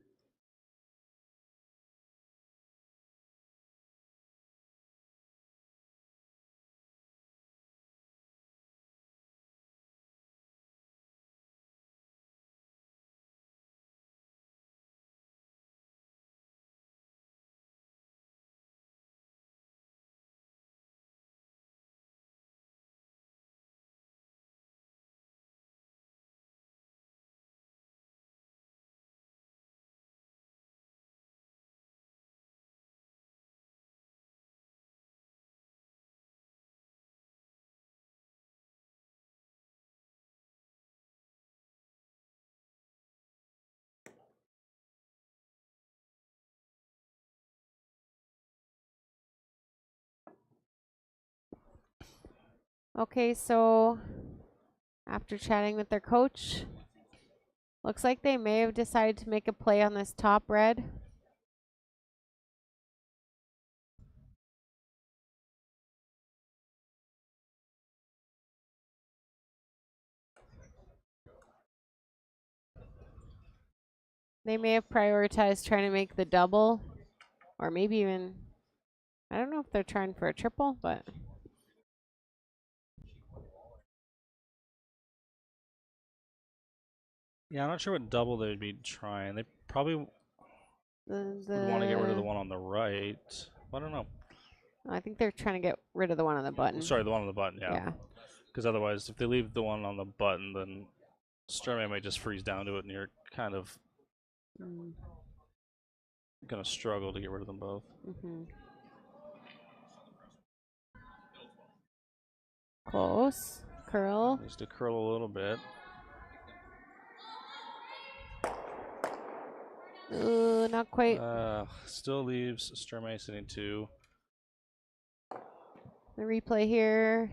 Okay, so after chatting with their coach, looks like they may have decided to make a play on this top red. They may have prioritized trying to make the double, or maybe even, I don't know if they're trying for a triple, but. Yeah, I'm not sure what double they'd be trying. They probably would want to get rid of the one on the right. I don't know. I think they're trying to get rid of the one on the button. Sorry, the one on the button, yeah. Yeah. Because otherwise, if they leave the one on the button, then Sturmay might just freeze down to it, and you're kind of going to struggle to get rid of them both. Close. Curl. Needs to curl a little bit. Ooh, not quite. Still leaves Sturmay sitting 2. The replay here.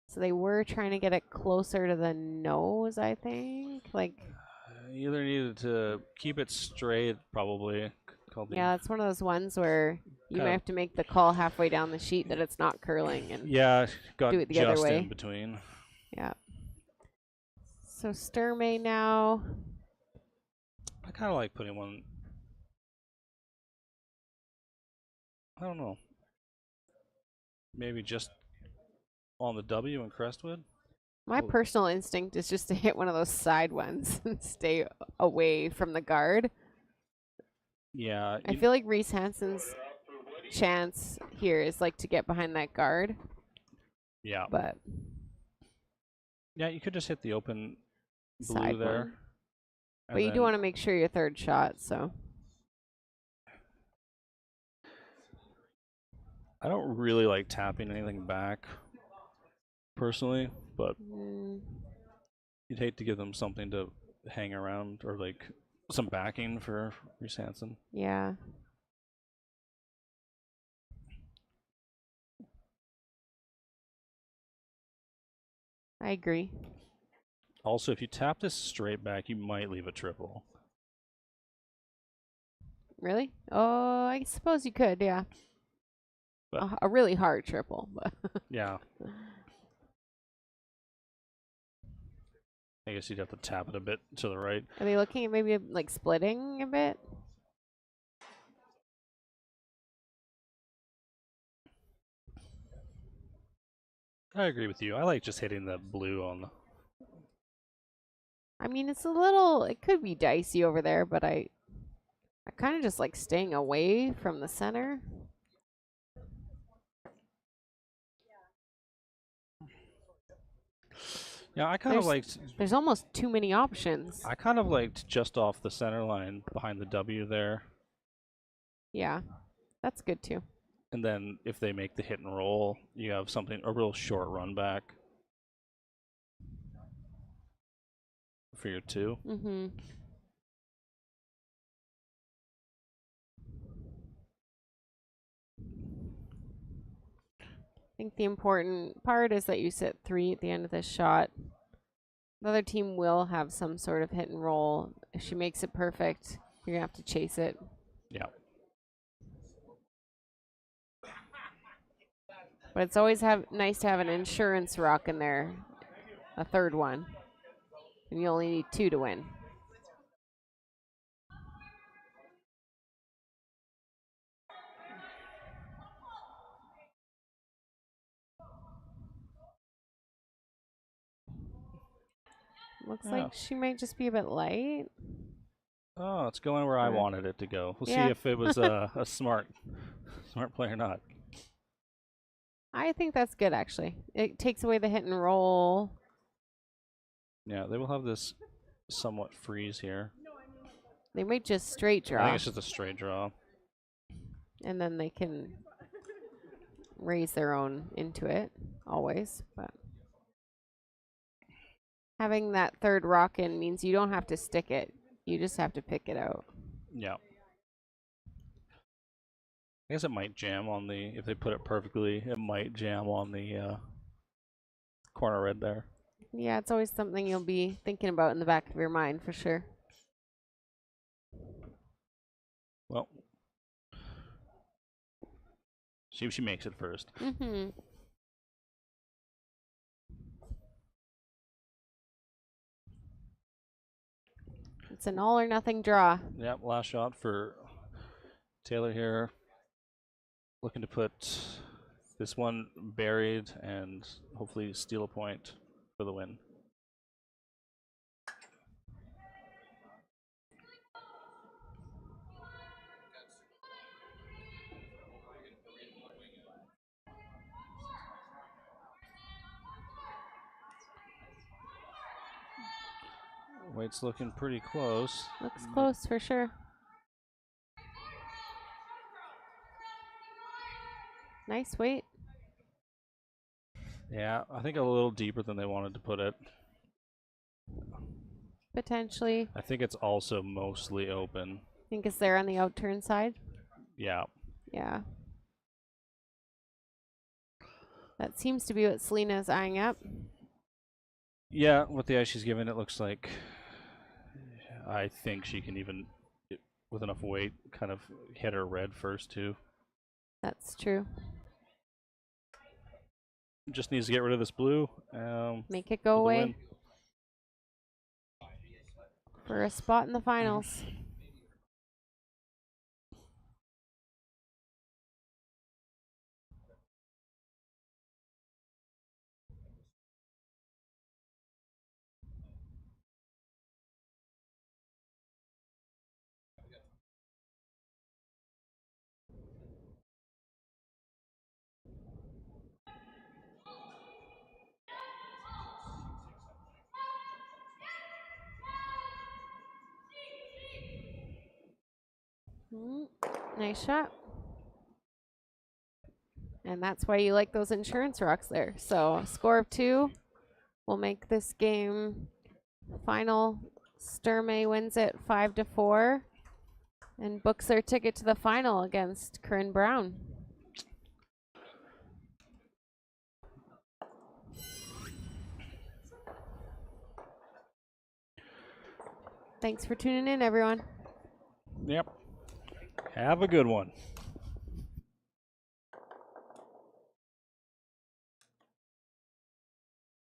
So they were trying to get it closer to the nose, I think. Like. Either needed to keep it straight, probably. Yeah, it's one of those ones where you might have to make the call halfway down the sheet that it's not curling and got do it the just other way. In between. Yeah. So Sturmay now. I kind of like putting one. I don't know. Maybe just on the W in Crestwood. My personal instinct is just to hit one of those side ones and stay away from the guard. Yeah. I feel like Reese-Hansen's chance here is like to get behind that guard. Yeah. But. Yeah, you could just hit the open blue side there. But you do want to make sure your third shot, so. I don't really like tapping anything back, personally, but you'd hate to give them something to hang around or like some backing for Reese-Hansen. Yeah. I agree. Also, if you tap this straight back, you might leave a triple. Really? Oh, I suppose you could, yeah. But A really hard triple, but yeah. I guess you'd have to tap it a bit to the right. Are they looking at maybe like splitting a bit? I agree with you. I like just hitting the blue on the... I mean, it's a little, it could be dicey over there, but I kind of just like staying away from the center. Yeah, I kind of liked... There's almost too many options. I kind of liked just off the center line behind the W there. Yeah, that's good too. And then if they make the hit and roll, you have something, a real short run back for your 2. Mm-hmm. I think the important part is that you sit 3 at the end of this shot. The other team will have some sort of hit and roll. If she makes it perfect, you're gonna have to chase it. Yeah. But it's always nice to have an insurance rock in there, a third one. And you only need 2 to win. Looks like she might just be a bit light. Oh, it's going where I wanted it to go. We'll see if it was a smart play or not. I think that's good, actually. It takes away the hit and roll. Yeah, they will have this somewhat freeze here. They might just straight draw. I think it's just a straight draw. And then they can raise their own into it, always. But having that third rock in means you don't have to stick it. You just have to pick it out. Yeah. I guess it might jam on the, if they put it perfectly, it might jam on the corner red there. Yeah, it's always something you'll be thinking about in the back of your mind, for sure. Well, see if she makes it first. Mm-hmm. It's an all or nothing draw. Yep, last shot for Taylor here. Looking to put this one buried and hopefully steal a point for the win. Weight's looking pretty close. Looks close for sure. Nice weight. Yeah, I think a little deeper than they wanted to put it. Potentially. I think it's also mostly open. Think it's there on the out turn side? Yeah. Yeah. That seems to be what Selena's eyeing up. Yeah, with the ice she's given, it looks like I think she can even, with enough weight, kind of hit her red first too. That's true. Just needs to get rid of this blue. Make it go away. For a spot in the finals. Nice shot. And that's why you like those insurance rocks there. So, score of 2. will make this game final. Sturmay wins it 5-4 and books their ticket to the final against Corinne Brown. Thanks for tuning in, everyone. Yep. Have a good one.